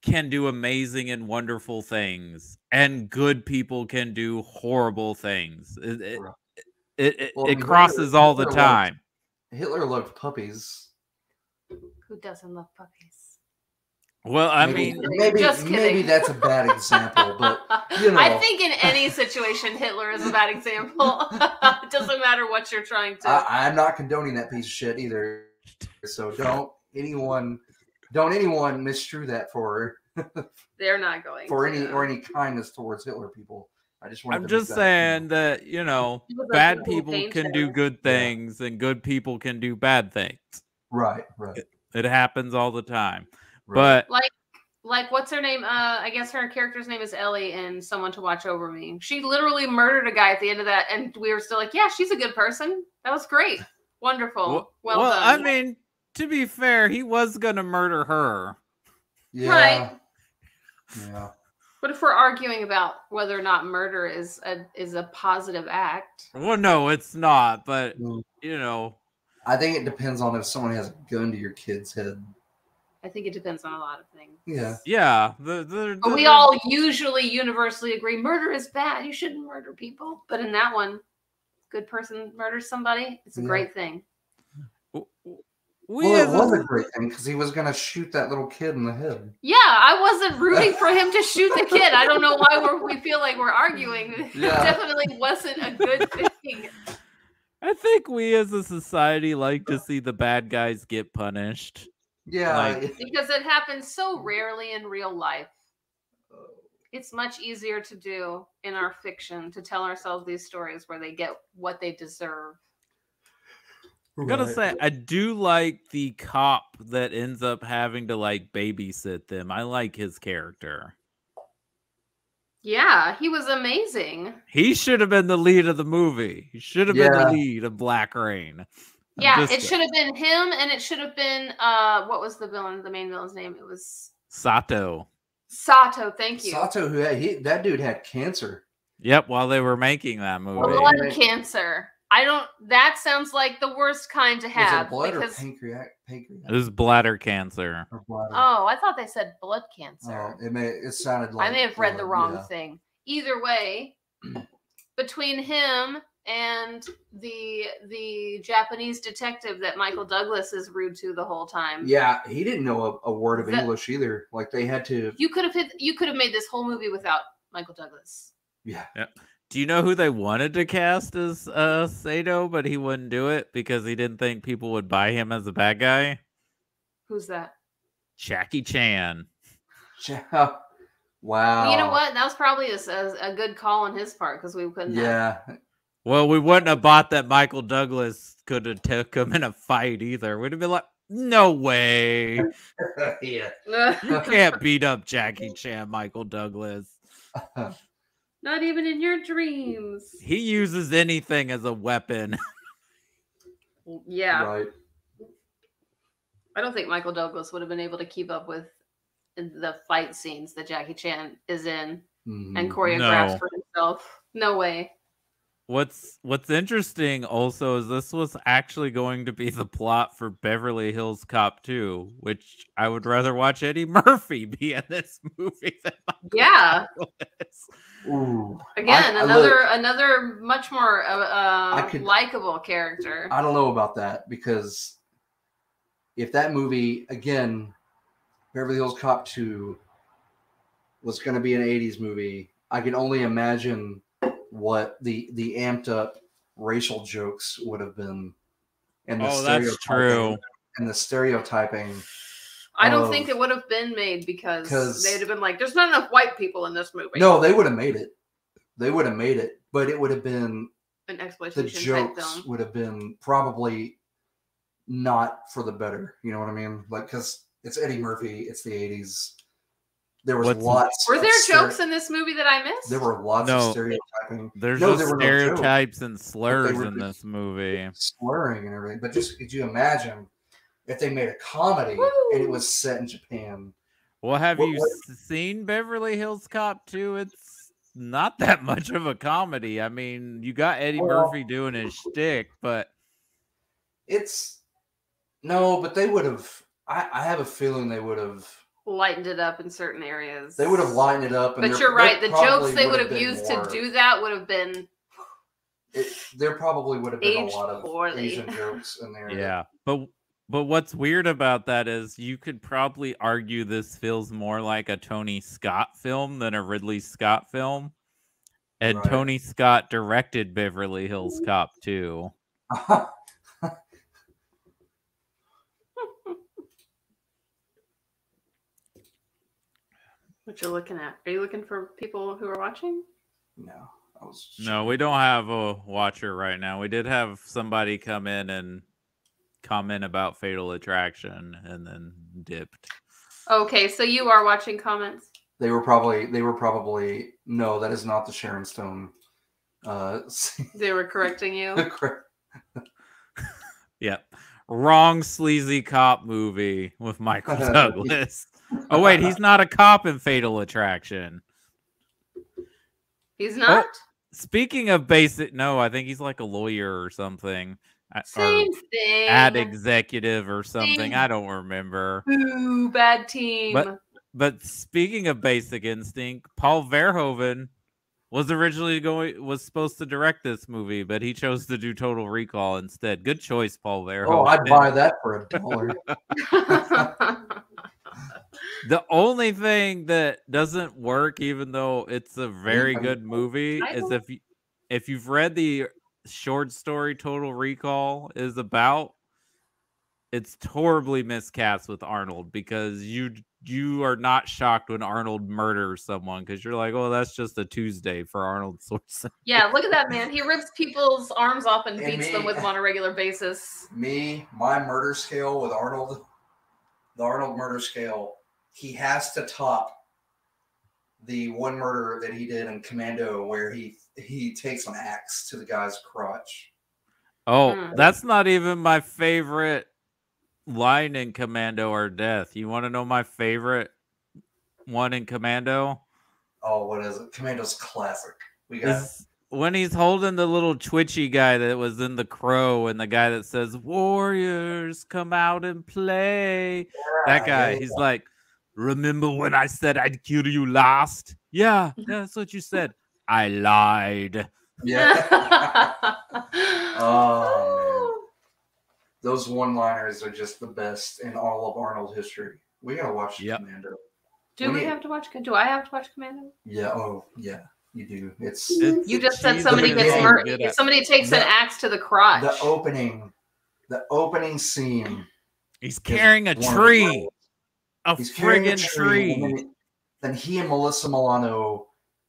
can do amazing and wonderful things, and good people can do horrible things. It crosses all the time. Hitler loved puppies. Who doesn't love puppies? Well, I mean, maybe that's a bad example, but I think in any situation, Hitler is a bad example. It doesn't matter what you're trying to. I'm not condoning that piece of shit either. So don't anyone misconstrue that for. They're not going for to. any kindness towards Hitler people. I'm just saying that bad people can do good things and good people can do bad things. Right. It happens all the time. Right. But like what's her name? I guess her character's name is Ellie in Someone to Watch Over Me. She literally murdered a guy at the end of that, and we were still like, yeah, she's a good person. That was great. Wonderful. Well done. I mean, to be fair, he was gonna murder her. Yeah. Right. Yeah. What if we're arguing about whether or not murder is a positive act? Well, no, it's not. But I think it depends on if someone has a gun to your kid's head. I think it depends on a lot of things. Yeah. Yeah. But we all usually universally agree murder is bad. You shouldn't murder people. But in that one, good person murders somebody. It's a great thing. It was a great thing because he was going to shoot that little kid in the head. Yeah, I wasn't rooting for him to shoot the kid. I don't know why we feel like we're arguing. Yeah. It definitely wasn't a good thing. I think we as a society like to see the bad guys get punished. Yeah. Because it happens so rarely in real life. It's much easier to do in our fiction to tell ourselves these stories where they get what they deserve. I'm gonna say I do like the cop that ends up having to like babysit them. I like his character. Yeah, he was amazing. He should have been the lead of the movie. He should have been the lead of Black Rain. It should have been him, and it should have been what was the main villain's name? It was Sato. Sato, thank you. Sato, that dude had cancer. Yep, while they were making that movie. Blood cancer. That sounds like the worst kind to have. Was it blood or pancreatic? It was bladder cancer. Oh, I thought they said blood cancer. It sounded like I may have read the wrong thing. Either way, between him and the Japanese detective that Michael Douglas is rude to the whole time. Yeah, he didn't know a word of English either. Like they had to. You could have made this whole movie without Michael Douglas. Yeah. Do you know who they wanted to cast as Sato, but he wouldn't do it because he didn't think people would buy him as a bad guy? Who's that? Jackie Chan. Wow. Well, you know what? That was probably a good call on his part because we couldn't. Yeah. Well, we wouldn't have bought that Michael Douglas could have took him in a fight either. We'd have been like, no way. Yeah. You can't beat up Jackie Chan, Michael Douglas. Not even in your dreams. He uses anything as a weapon. Yeah. Right. I don't think Michael Douglas would have been able to keep up with the fight scenes that Jackie Chan is in and choreographs for himself. No way. What's interesting also is this was actually going to be the plot for Beverly Hills Cop 2, which I would rather watch Eddie Murphy be in this movie than Michael Douglas. Ooh. Again, another much more likable character. I don't know about that because if that movie, again, Beverly Hills Cop 2 was going to be an 80s movie, I can only imagine what the amped up racial jokes would have been. And the that's true. And the stereotyping. I don't think it would have been made because they'd have been like, there's not enough white people in this movie. No, they would have made it. They would have made it, but it would have been an exploitation the jokes type film. would have been probably not for the better. You know what I mean? Like, because it's Eddie Murphy, it's the 80s. There was lots. Were there jokes in this movie that I missed? There were lots of stereotyping. There's just stereotypes and slurs in this movie. Slurring and everything. But just could you imagine if they made a comedy and it was set in Japan? Well, have you seen Beverly Hills Cop 2? It's not that much of a comedy. I mean, you got Eddie Murphy doing his shtick, but but they would have. I have a feeling they would have lightened it up in certain areas. They would have lightened it up. But you're right. The jokes they would have used to do that would have been. There probably would have been a lot of Asian jokes in there. Yeah, but what's weird about that is you could probably argue this feels more like a Tony Scott film than a Ridley Scott film. And Tony Scott directed Beverly Hills Cop 2. What you're looking at? Are you looking for people who are watching? No. No, we don't have a watcher right now. We did have somebody come in and comment about Fatal Attraction and then dipped. Okay, so you are watching comments? They were probably no, that is not the Sharon Stone. They were correcting you. Yep. Wrong sleazy cop movie with Michael Douglas. Oh wait, he's not a cop in Fatal Attraction. He's not? Oh, speaking of basic, no, I think he's like a lawyer or something. Same thing. Ad executive or something. I don't remember. Ooh, bad team. But speaking of Basic Instinct, Paul Verhoeven was supposed to direct this movie, but he chose to do Total Recall instead. Good choice, Paul Verhoeven. Oh, I'd buy that for $1. The only thing that doesn't work, even though it's a very good movie, is if you've read the short story Total Recall is about, it's horribly miscast with Arnold because you are not shocked when Arnold murders someone because you're like, oh, that's just a Tuesday for Arnold Schwarzenegger. Yeah, look at that man. He rips people's arms off and beats them with them on a regular basis. My murder scale with Arnold, the Arnold murder scale, he has to top the one murder that he did in Commando where he takes an axe to the guy's crotch. Oh, that's not even my favorite line in Commando or Death. You want to know my favorite one in Commando? Oh, what is it? Commando's classic. We got when he's holding the little twitchy guy that was in The Crow and the guy that says, "Warriors, come out and play." Yeah, that guy, he's like, "Remember when I said I'd kill you last?" Yeah, that's what you said. I lied. Yeah. Oh, man. Those one-liners are just the best in all of Arnold history. We gotta watch Commando. Do we have to watch? Do I have to watch Commando? Yeah. Oh, yeah. You do. You just said somebody gets murdered. Somebody takes an axe to the crotch. The opening scene. He's carrying a tree. He's carrying a tree. Then he and Melissa Milano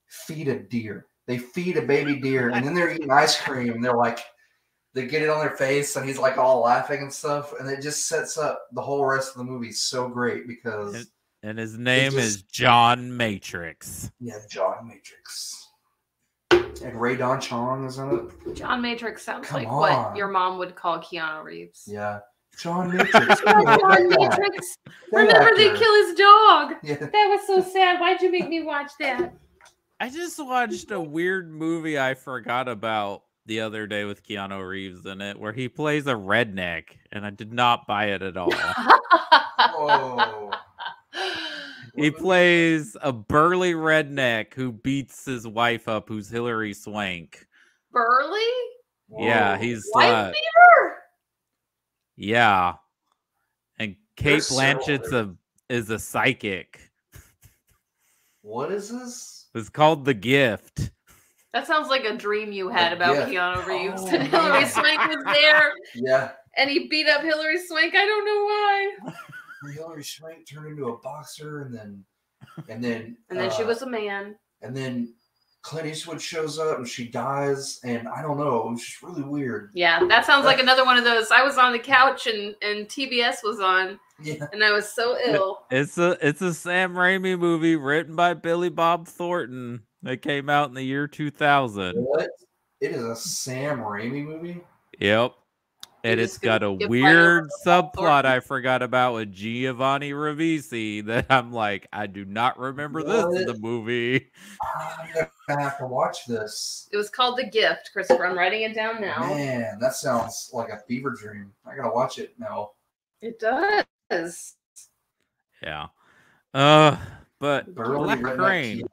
feed a deer. They feed a baby deer, and then they're eating ice cream, and they're like, they get it on their face, and he's like all laughing and stuff, and it just sets up the whole rest of the movie so great because. And his name is John Matrix. Yeah, John Matrix. And Ray Don Chong is in it. John Matrix sounds like what your mom would call Keanu Reeves. Yeah. John Matrix. John Matrix. Remember they kill his dog. Yeah. That was so sad. Why'd you make me watch that? I just watched a weird movie I forgot about the other day with Keanu Reeves in it, where he plays a redneck, and I did not buy it at all. Whoa. He plays a burly redneck who beats his wife up, who's Hilary Swank. Burly? Yeah, he's wife beater? Yeah. And Kate Blanchett's is a psychic. What is this? It's called The Gift. That sounds like a dream you had about Keanu Reeves. And Hilary Swank was there. Yeah. And he beat up Hilary Swank. I don't know why. Hilary Swank turned into a boxer, and then she was a man. And then Clint Eastwood shows up, and she dies, and I don't know. It was just really weird. Yeah, that sounds like another one of those. I was on the couch, and TBS was on, and I was so ill. It's a Sam Raimi movie written by Billy Bob Thornton that came out in the year 2000. What? It is a Sam Raimi movie? Yep. And it's got a weird subplot I forgot about with Giovanni Ribisi that I'm like, I do not remember this in the movie. I'm going to have to watch this. It was called The Gift, Christopher. I'm writing it down now. Man, that sounds like a fever dream. I got to watch it now. It does. Yeah. But Black Crane.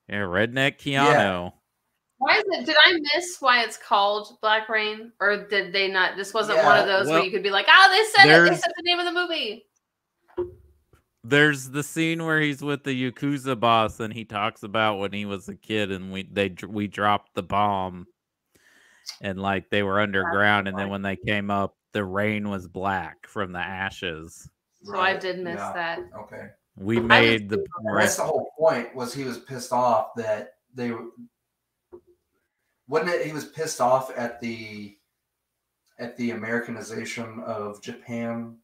Yeah, Redneck Keanu. Yeah. Why is it? Did I miss why it's called Black Rain, or did they not? This wasn't one of those where you could be like, "Oh, they said it. They said the name of the movie." There's the scene where he's with the Yakuza boss, and he talks about when he was a kid, and we dropped the bomb, and like they were underground, and then when they came up, the rain was black from the ashes. So I did miss that. Okay. We made the. That's the whole point. Was he was pissed off that they. Wasn't it? He was pissed off at the Americanization of Japan.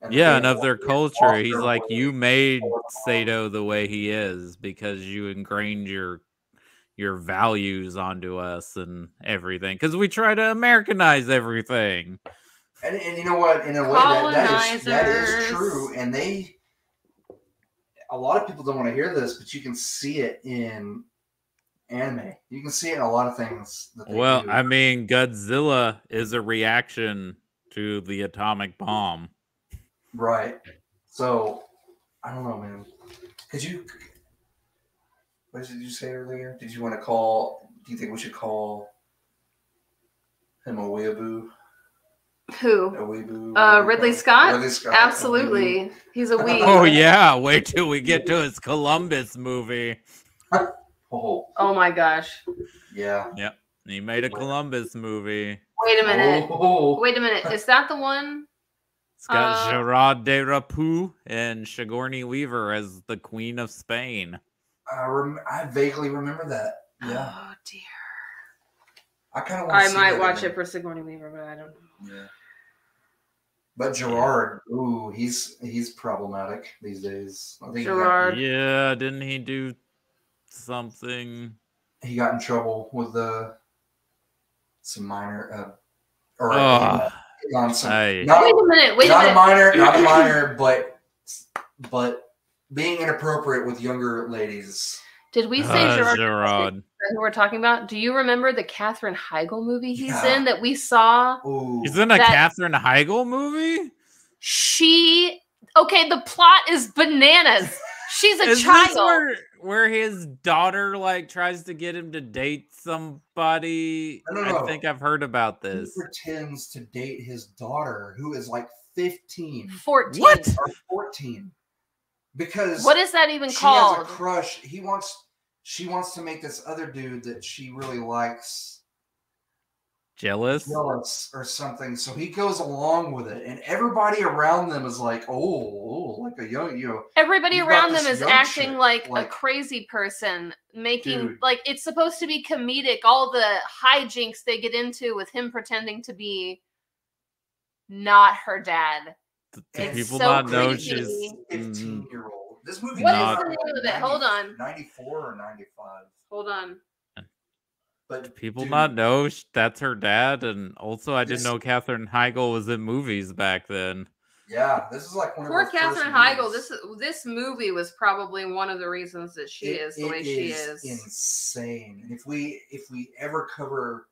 And of their culture. He's like, you made Sato the way he is because you ingrained your values onto us and everything. Because we try to Americanize everything. And you know what? In a way, that is true. And a lot of people don't want to hear this, but you can see it in anime. You can see it in a lot of things that they do. I mean, Godzilla is a reaction to the atomic bomb. Right. So, I don't know, man. What did you say earlier? Do you think we should call him a weeaboo? Who? A weeaboo? Ridley Scott? Ridley Scott. Absolutely. He's a weeb. Oh, yeah. Wait till we get to his Columbus movie. Oh my gosh. Yeah. Yep. He made a Columbus movie. Wait a minute. Is that the one? It's got Gerard Depardieu and Sigourney Weaver as the Queen of Spain. I vaguely remember that. Yeah. Oh dear. I might watch it for Sigourney Weaver, but I don't know. Yeah. But Gerard, he's problematic these days. I think Gerard. Yeah, didn't he do something? He got in trouble with some minor wait a minute. Not a minor, but being inappropriate with younger ladies. Did we say Gerard? Who we're talking about? Do you remember the Katherine Heigl movie he's in that we saw? Ooh. He's in a Katherine Heigl movie? The plot is bananas. She's a Is child. this where his daughter like tries to get him to date somebody? No. I think I've heard about this. He pretends to date his daughter, who is like 15. 14. What? Or 14. Because what is that even she called? has a crush. She wants to make this other dude that she really likes Jealous or something. So he goes along with it, and everybody around them is like, "Oh, like a young Everybody around them is acting chick, like a crazy person, making dude. like it's supposed to be comedic. All the hijinks they get into with him pretending to be not her dad. Do It's people so not know creepy. she's 15-year-old? This movie. What Not- is the name of it? Hold on. 94 or 95. Hold on. But people dude, not know that's her dad? And also, I didn't This- know Katherine Heigl was in movies back then. Yeah, this is like one Poor of her Katherine first Heigl. movies. This movie was probably one of the reasons that she is the way she is. Insane. And if we ever cover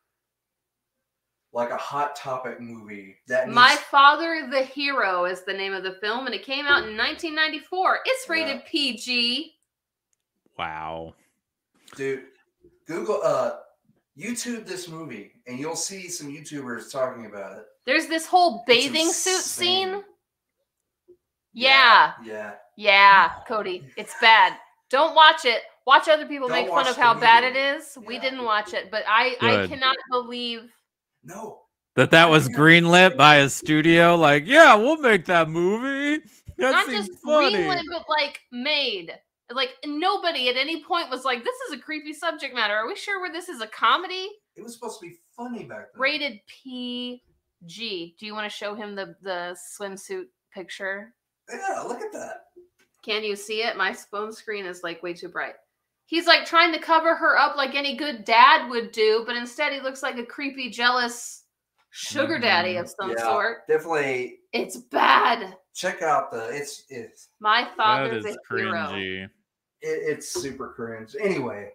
like a hot topic movie, that My needs, Father the Hero is the name of the film, and it came out in 1994. It's rated PG. Wow. dude, Google YouTube this movie, and you'll see some YouTubers talking about it. There's this whole bathing It's suit insane. scene. Yeah. Yeah. Cody. It's bad. Don't watch it. Watch other people Don't make fun watch of the how bad it movie. is. We Yeah. didn't watch it, but I Good. cannot believe. No. That was greenlit by a studio. Like, yeah, we'll make that movie. That Not seems just funny. greenlit, but like made. Like nobody at any point was like, "This is a creepy subject matter. Are we sure this is a comedy?" It was supposed to be funny back then. Rated PG. Do you want to show him the swimsuit picture? Yeah, look at that. Can you see it? My phone screen is like way too bright. He's like trying to cover her up like any good dad would do, but instead he looks like a creepy, jealous sugar daddy of some sort. Definitely It's bad. check out it's My That Father's is a Hero. cringy. it's super cringe. Anyway,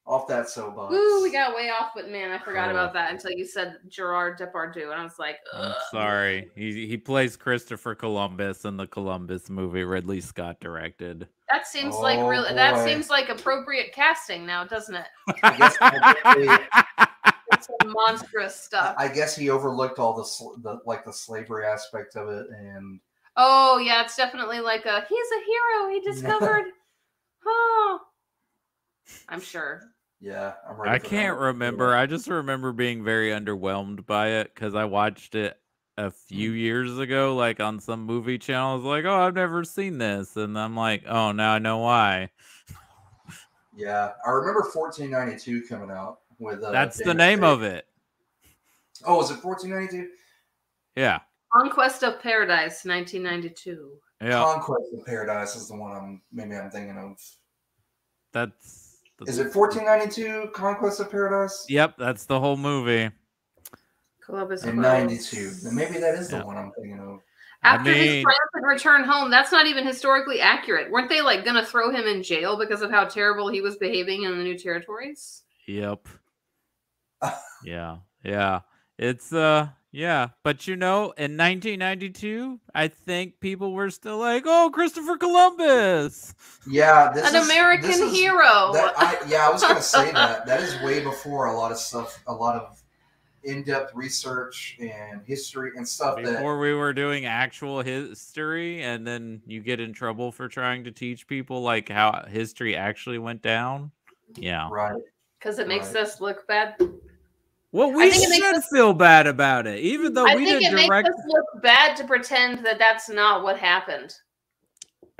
off that soapbox. Woo, we got way off, but man, I forgot Oh. about that until you said Gerard Depardieu, and I was like, I'm ugh. sorry. He plays Christopher Columbus in the Columbus movie Ridley Scott directed. That seems Oh, like really. That boy. seems like appropriate casting now, doesn't it? I It's some monstrous stuff. guess he overlooked all the slavery aspect of it, and Oh yeah, it's definitely like he's a hero. He discovered. Oh, I'm sure. yeah, I'm ready. I for can't that. remember. I just remember being very underwhelmed by it because I watched it a few years ago, like on some movie channel. I was like, oh, I've never seen this. And I'm like, oh, now I know why. Yeah, I remember 1492 coming out with. That's the name of it. Oh, is it 1492? Yeah. Conquest of Paradise, 1992. Yeah. Conquest of Paradise is the one I'm thinking of. That's. Is it 1492 Conquest of Paradise? Yep. That's the whole movie. Columbus In Quest. 92. Then maybe that is the Yeah. one I'm thinking of. After his mean- triumphant return home, that's not even historically accurate. Weren't they like gonna throw him in jail because of how terrible he was behaving in the New Territories? Yep. Yeah. Yeah. It's yeah, but in 1992, I think people were still like, "Oh, Christopher Columbus." Yeah, An American hero. I was gonna say that. That is way before a lot of stuff, a lot of in-depth research and history and stuff. Before we were doing actual history, and then you get in trouble for trying to teach people like how history actually went down. Yeah. Right. Because it makes Right. us look bad. Well, I we think it makes should us- feel bad about it, even though I we think it didn't makes direct. us look bad to pretend that that's not what happened.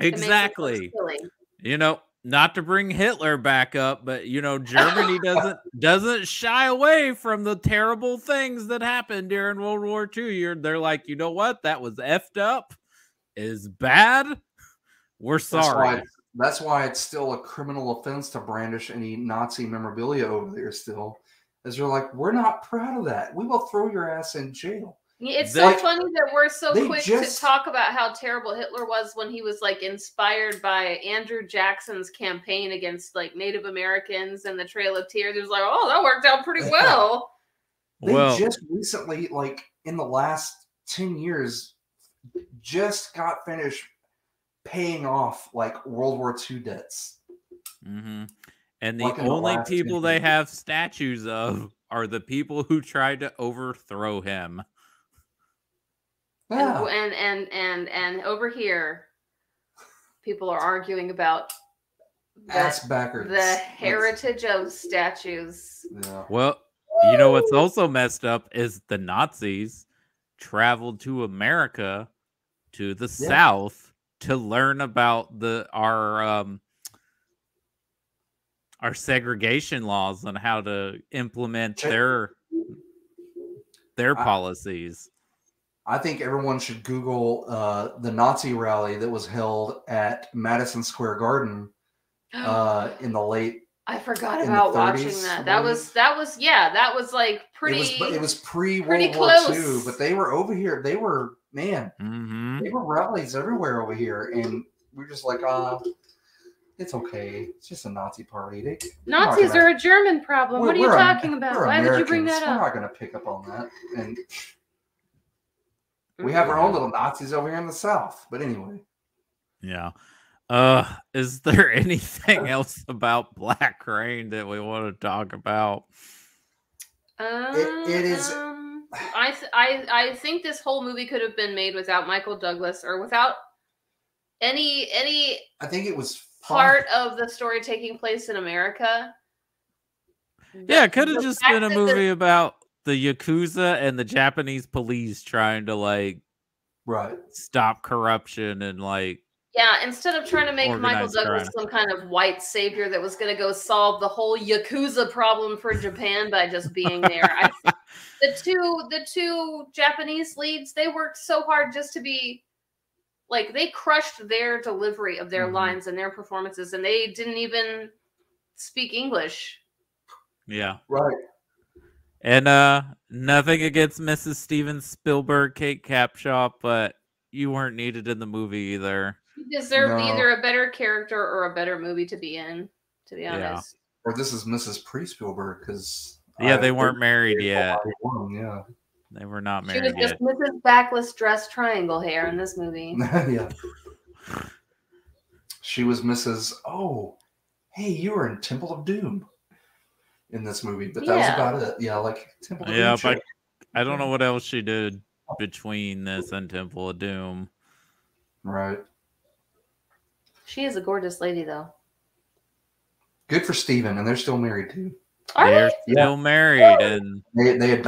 It makes us look Exactly. silly. Not to bring Hitler back up, but Germany doesn't shy away from the terrible things that happened during World War II. They're like, you know what? That was effed up. Is bad. We're sorry. That's why it's still a criminal offense to brandish any Nazi memorabilia over there still. As they're like, we're not proud of that. We will throw your ass in jail. It's so They- funny that we're so they quick just- to talk about how terrible Hitler was when he was like inspired by Andrew Jackson's campaign against like Native Americans and the Trail of Tears. It was like, oh, that worked out pretty well. They Well, just recently, like in the last 10 years, just got finished paying off like World War II debts. Mm-hmm. And the Like in the only last people 10 they years. have statues of are the people who tried to overthrow him. Yeah. And over here, people are arguing about Ass backwards. the heritage of statues. Yeah. Well, you know what's also messed up is the Nazis traveled to America, to the South, to learn about our segregation laws and how to implement their policies. I think everyone should Google the Nazi rally that was held at Madison Square Garden in the late. I forgot about watching that. That was like pretty. It was pre-World War II, but they were over here. They were They were rallies everywhere over here, and we're just like, it's okay. It's just a Nazi party. Nazis are a German problem. What are you talking about? Why would you bring that up? We're not going to pick up on that. And we have our own little Nazis over here in the South. But anyway. Yeah. Is there anything else about Black Rain that we want to talk about? It is. I think this whole movie could have been made without Michael Douglas or without any. I think it was part of the story taking place in America. Yeah, it could have just been a movie about the Yakuza and the Japanese police trying to stop corruption and instead of trying to make Michael Douglas some kind of white savior that was going to go solve the whole Yakuza problem for Japan by just being there. The two Japanese leads, they worked so hard just to be they crushed their delivery of their lines and their performances, and they didn't even speak English. Yeah. Right. And nothing against Mrs. Steven Spielberg, Kate Capshaw, but you weren't needed in the movie either. You deserved either a better character or a better movie to be in, to be honest. Or this is Mrs. Pre-Spielberg, because they weren't married yet. Yeah. They were not married yet. She was just Mrs. Backless dress triangle hair in this movie. Yeah. She was Mrs. Oh, hey, you were in Temple of Doom in this movie, but that was about it. Yeah, Temple of Doom. Yeah, but I don't know what else she did between this and Temple of Doom. Right. She is a gorgeous lady, though. Good for Steven, and they're still married too. They're still married, and they've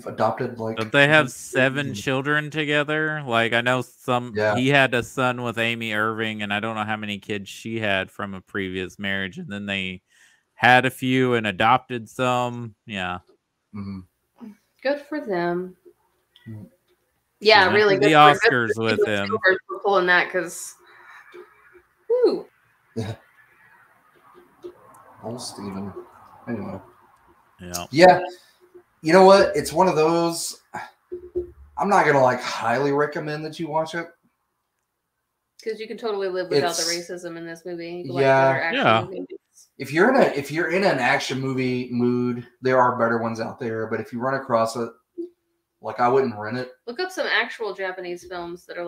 adopted Don't they have 7 children together? I know he had a son with Amy Irving, and I don't know how many kids she had from a previous marriage, and then they had a few and adopted some. Yeah. Mm-hmm. Good for them. Yeah, really good. The Oscars with him for pulling that, because whoo. Yeah. Old Steven. Anyway. Yeah. Yeah. You know what? It's one of those. I'm not gonna highly recommend that you watch it. Because you can totally live without the racism in this movie. Movies. If you're in an action movie mood, there are better ones out there. But if you run across it, I wouldn't rent it. Look up some actual Japanese films that are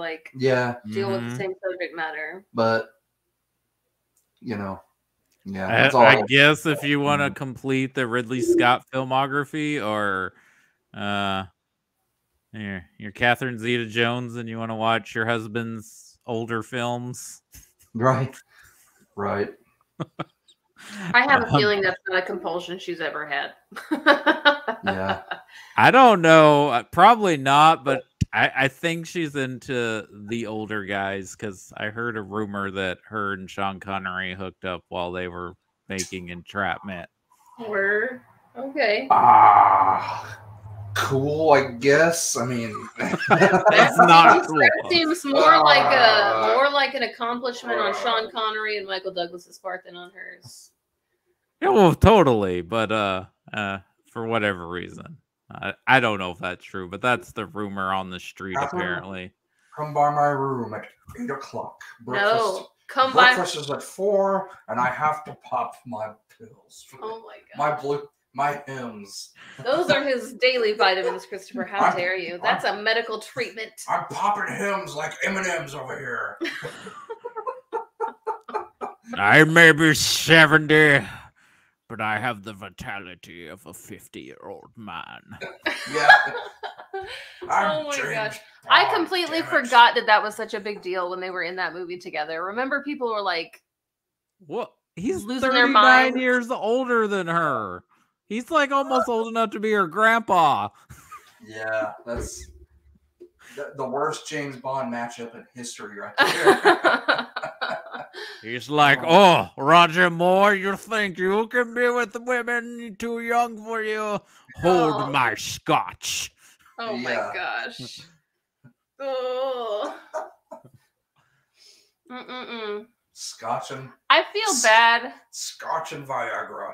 deal with the same subject matter. But yeah, I guess if you want to complete the Ridley Scott filmography, or you're Catherine Zeta-Jones and you want to watch your husband's older films, right. I have a feeling that's not a compulsion she's ever had. Yeah, I don't know, probably not, but I think she's into the older guys, because I heard a rumor that her and Sean Connery hooked up while they were making Entrapment. Okay. Cool, I guess. I mean, that's not cool. That seems more like an accomplishment on Sean Connery and Michael Douglas's part than on hers. Yeah, well, totally, but for whatever reason. I don't know if that's true, but that's the rumor on the street, apparently. Come by my room at 8 o'clock. Breakfast is at 4, and I have to pop my pills. Oh my god. My Hims. Those are his daily vitamins, Christopher. How dare you? That's a medical treatment. I'm popping Hims like M&M's over here. I may be 70, but I have the vitality of a 50-year-old man. Yeah. Oh my gosh. I completely forgot that was such a big deal when they were in that movie together. Remember, people were like, What? He's losing their 39 minds. years older than her. He's like almost old enough to be her grandpa. Yeah, that's the worst James Bond matchup in history right there. He's like, oh, Roger Moore, you think you can be with women too young for you? Hold my scotch. Oh my gosh. Oh. Scotch and I feel bad. Scotch and Viagra.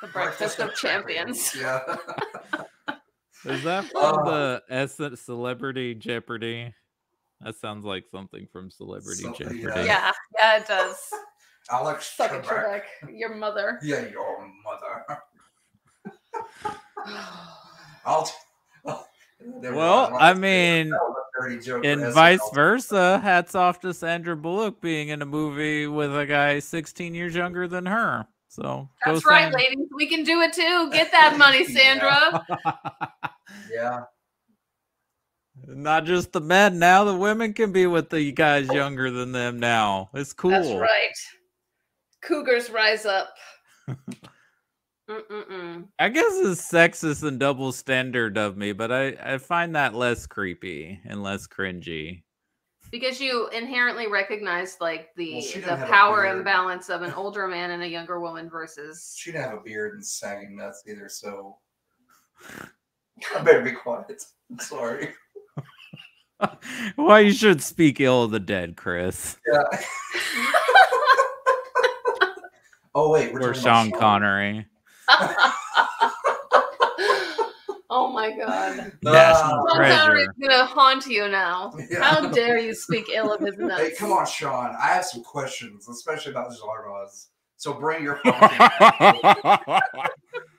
The Breakfast of Champions. Yeah. Is that from the Essence Celebrity Jeopardy? That sounds like something from Celebrity Jeopardy. Yeah, it does. Alex Suck it, Trebek. Your mother. Yeah, your mother. Well, I mean, and vice versa, hats off to Sandra Bullock being in a movie with a guy 16 years younger than her. So that's right, ladies. We can do it too. Get that money, Sandra. Yeah. Not just the men now, the women can be with the guys younger than them now. It's cool. That's right. Cougars rise up. I guess it's sexist and double standard of me, but I find that less creepy and less cringy. Because you inherently recognize like the power imbalance of an older man and a younger woman versus. She didn't have a beard and sagging nuts either, so I better be quiet. I'm sorry. Well, you should speak ill of the dead, Chris. Yeah. Oh wait, we're Sean Connery. Oh my God. National treasure. Connery's gonna haunt you now. Yeah. How dare you speak ill of his nuts? Hey, come on, Sean. I have some questions, especially about Zardoz. So bring your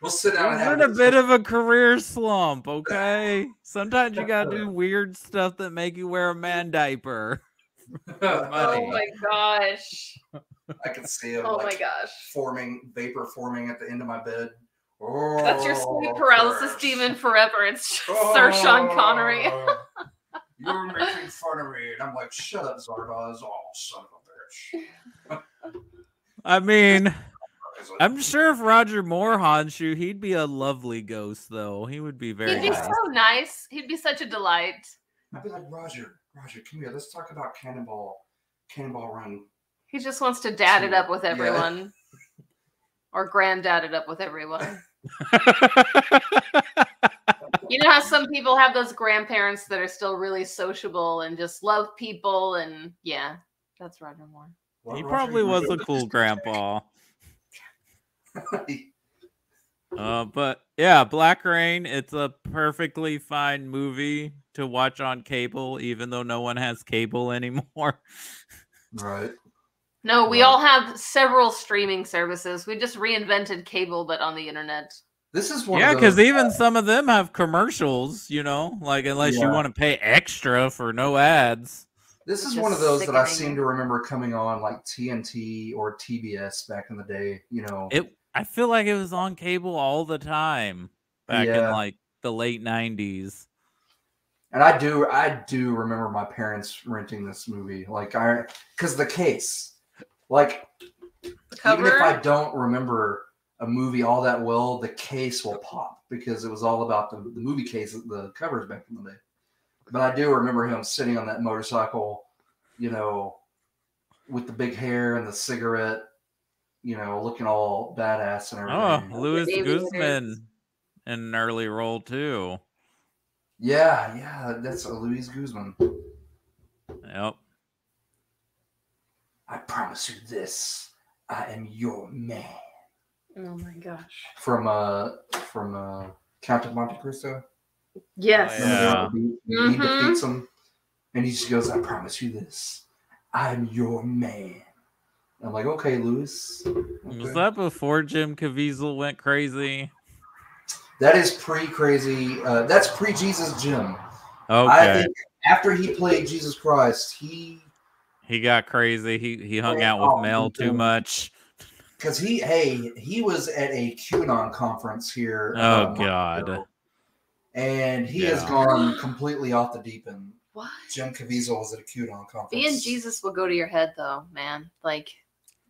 We'll sit down and have a bit of a career slump, okay? Sometimes you gotta do weird stuff that make you wear a man diaper. Oh my gosh. I can see him. Oh my gosh. Vapor forming at the end of my bed. Oh, that's your sleep paralysis demon forever. It's Sir Sean Connery. You're making fun of me. And I'm like, shut up, Zardoz. Oh, son of a bitch. I mean, I'm sure if Roger Moore haunts you, he'd be a lovely ghost, though. He would be very He'd be so nice. He'd be such a delight. I'd be like, Roger, come here. Let's talk about Cannonball Run. He just wants to dad it up with everyone. Yeah. Or granddad it up with everyone. You know how some people have those grandparents that are still really sociable and just love people, and yeah, that's Roger Moore. He probably was a cool grandpa. But yeah, Black Rain, it's a perfectly fine movie to watch on cable, even though no one has cable anymore. Right. No, we all have several streaming services. We just reinvented cable, but on the internet. This is one. Yeah, because even some of them have commercials. You know, like unless you want to pay extra for no ads. This is one of those that I seem to remember coming on like TNT or TBS back in the day. You know, I feel like it was on cable all the time back in like the late 90s. And I do remember my parents renting this movie, because the case, like, even if I don't remember a movie all that well, the case will pop because it was all about the movie case, the covers back in the day. But I do remember him sitting on that motorcycle, you know, with the big hair and the cigarette, you know, looking all badass and everything. Oh, Louis Guzman in an early role too. Yeah, that's a Louis Guzman. Yep. I promise you this. I am your man. Oh my gosh. From Count of Monte Cristo. Yes. He defeats him, and he just goes, "I promise you this. I'm your man." I'm like, okay, Louis. Okay. Was that before Jim Caviezel went crazy? That is pre-crazy. That's pre-Jesus Jim. Okay. I think after he played Jesus Christ, he He got crazy. He hung out with Mel too much. Because he was at a QAnon conference here. Oh God! And he has gone completely off the deep end. What? Jim Caviezel was at a QAnon conference. Being Jesus will go to your head, though, man. Like,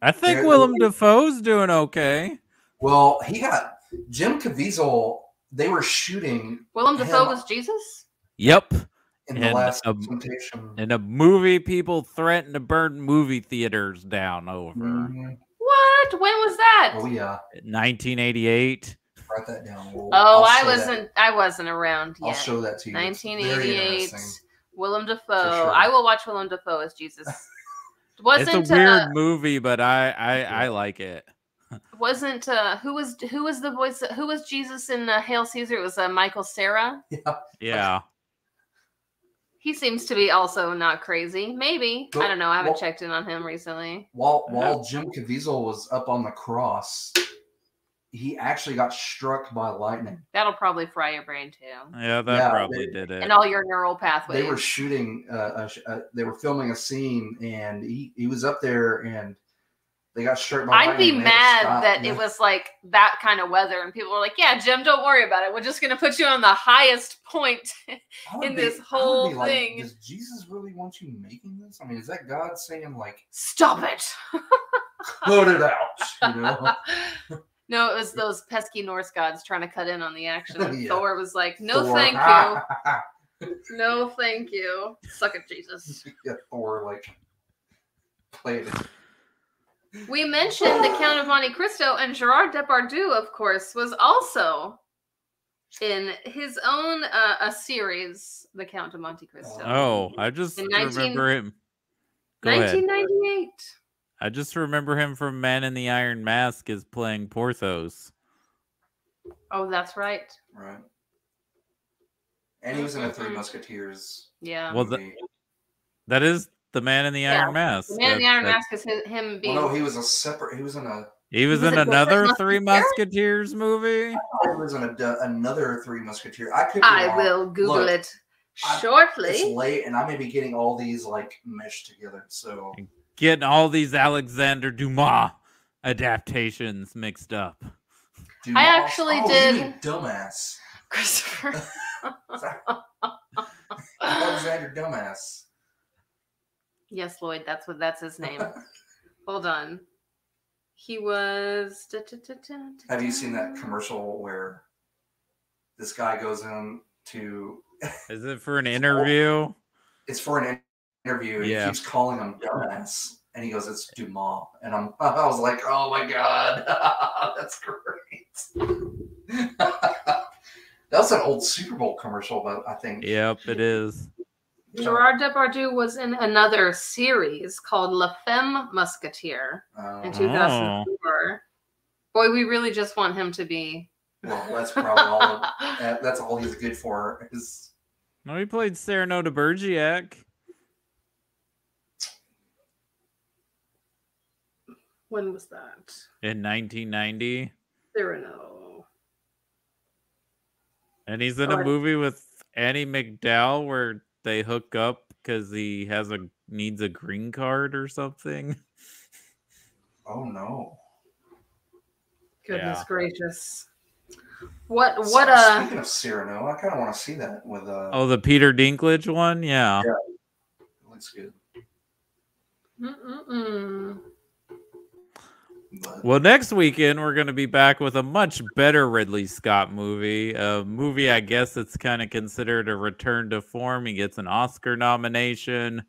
I think Willem Dafoe's doing okay. Well, he got Jim Caviezel. They were shooting. Willem Dafoe was Jesus? Yep. In the last presentation. In a movie people threatened to burn movie theaters down over. Mm-hmm. What? When was that? Oh yeah. 1988. Write that down. I wasn't around yet. I'll show that to you. 1988. Willem Dafoe. Sure. I will watch Willem Dafoe as Jesus. It's a weird movie, but I like it. Wasn't who was the voice? Who was Jesus in Hail Caesar? It was Michael Cera. Yeah. He seems to be also not crazy. Maybe. I don't know. I haven't checked in on him recently. While Jim Caviezel was up on the cross, he actually got struck by lightning. That'll probably fry your brain too. Yeah, that probably did it. And all your neural pathways. They were shooting. They were filming a scene, and he was up there, and they got struck by lightning. I'd be mad that it was like that kind of weather, and people were like, "Yeah, Jim, don't worry about it. We're just going to put you on the highest point in this whole thing." Like, does Jesus really want you making this? I mean, is that God saying like, "Stop it, cut it out"? You know. No, it was those pesky Norse gods trying to cut in on the action. And Thor was like, "No, thank you. No, thank you. Suck it, Jesus." Yeah, Thor like played it. We mentioned the Count of Monte Cristo, and Gerard Depardieu, of course, was also in his own a series, The Count of Monte Cristo. Oh, I just remember him. Go 1998. ahead. I just remember him from Man in the Iron Mask as playing Porthos. Oh, that's right. Right. And he was in the Three Musketeers. Yeah. Well, that is the Man in the Iron Mask. The Man in the Iron Mask is him being. Well, no, he was a separate. He was in a. He was in another Three Musketeers movie. He was in another Three Musketeers. I will Google it shortly. It's late, and I may be getting all these like meshed together. So. Getting all these Alexander Dumas adaptations mixed up. Dumas? I actually did. You dumbass. Christopher. Alexander Dumbass. Yes, Lloyd. That's his name. Hold on. He was. Have you seen that commercial where this guy goes in to? Is it for an interview? It's for an interview. He keeps calling him dumbass, and he goes, "It's Dumas," and I was like, "Oh my god, that's great." That was an old Super Bowl commercial, but I think. Yep, it is. Gerard Depardieu was in another series called La Femme Musketeer in 2004. Boy, we really just want him to be. Well, that's probably all. That's all he's good for. No, he played Cyrano de Bergerac. When was that? In 1990. Cyrano. And he's in a movie with Annie McDowell where they hook up because he needs a green card or something. Oh no! Goodness gracious! What? Speaking of Cyrano, I kind of want to see that with. Oh, the Peter Dinklage one, yeah. Yeah, it looks good. Well, next weekend we're going to be back with a much better Ridley Scott movie. A movie, I guess it's kind of considered a return to form. He gets an Oscar nomination.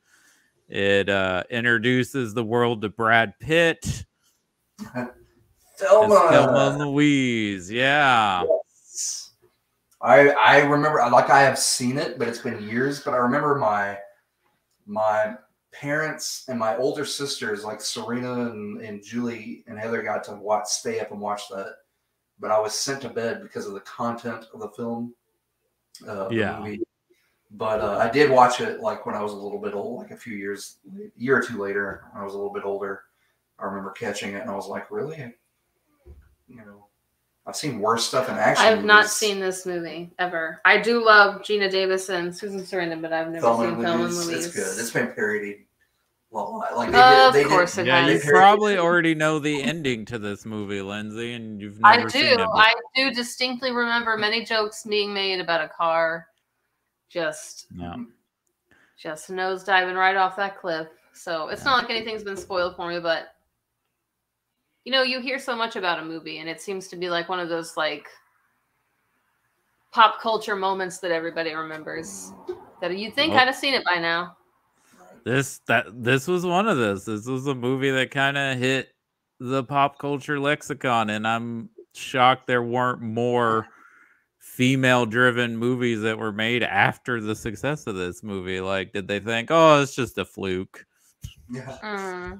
It introduces the world to Brad Pitt. Thelma and Louise, yeah. Yes. I remember, like I have seen it, but it's been years. But I remember my parents and my older sisters, like Serena and Julie and Heather, got to stay up and watch that. But I was sent to bed because of the content of the film. The movie. But I did watch it like when I was a little bit old, like a year or two later, when I was a little bit older. I remember catching it and I was like, really? You know, I've seen worse stuff in action I've movies. not seen this movie ever. I do love Gina Davis and Susan Sarandon, but I've never seen Thelma and Louise. It's good. It's been parodied Well, like of course it Yeah, you has. probably already know the ending to this movie, Lindsay, and you've never seen it. I do distinctly remember many jokes being made about a car just nosediving right off that cliff. So it's not like anything's been spoiled for me, but you know, you hear so much about a movie, and it seems to be like one of those like pop culture moments that everybody remembers. That you'd think I'd have seen it by now. This was one of those. This was a movie that kind of hit the pop culture lexicon, and I'm shocked there weren't more female-driven movies that were made after the success of this movie. Like, did they think, oh, it's just a fluke? Yeah.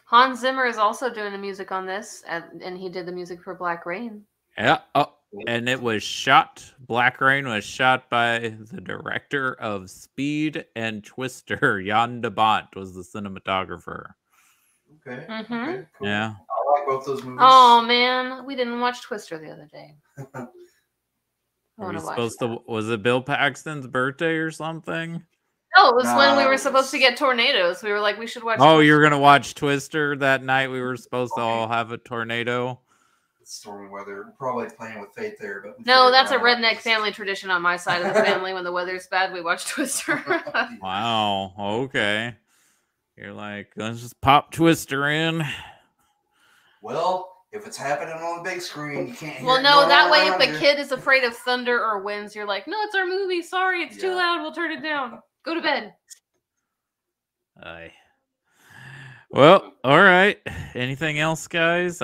Hans Zimmer is also doing the music on this, and he did the music for Black Rain. Yeah. Oh, and it was shot. Black Rain was shot by the director of Speed and Twister. Jan de Bont was the cinematographer. Okay. Mm-hmm. Okay, cool. Yeah. I like both those movies. Oh man, we didn't watch Twister the other day. Were we supposed to? Was it Bill Paxton's birthday or something? No, it was when we were supposed to get tornadoes. We were like, we should watch. Oh, you were gonna watch Twister that night. We were supposed to all have a tornado. Stormy weather, probably playing with fate there, but no, that's a redneck family tradition on my side of the family. When the weather's bad, we watch Twister. Wow. Okay. You're like, let's just pop Twister in. Well, if it's happening on the big screen, you can't hear well, it no, that way if the here. kid is afraid of thunder or winds, you're like, no, it's our movie. Sorry, it's too loud. We'll turn it down. Go to bed. Aye. Well, all right. Anything else, guys?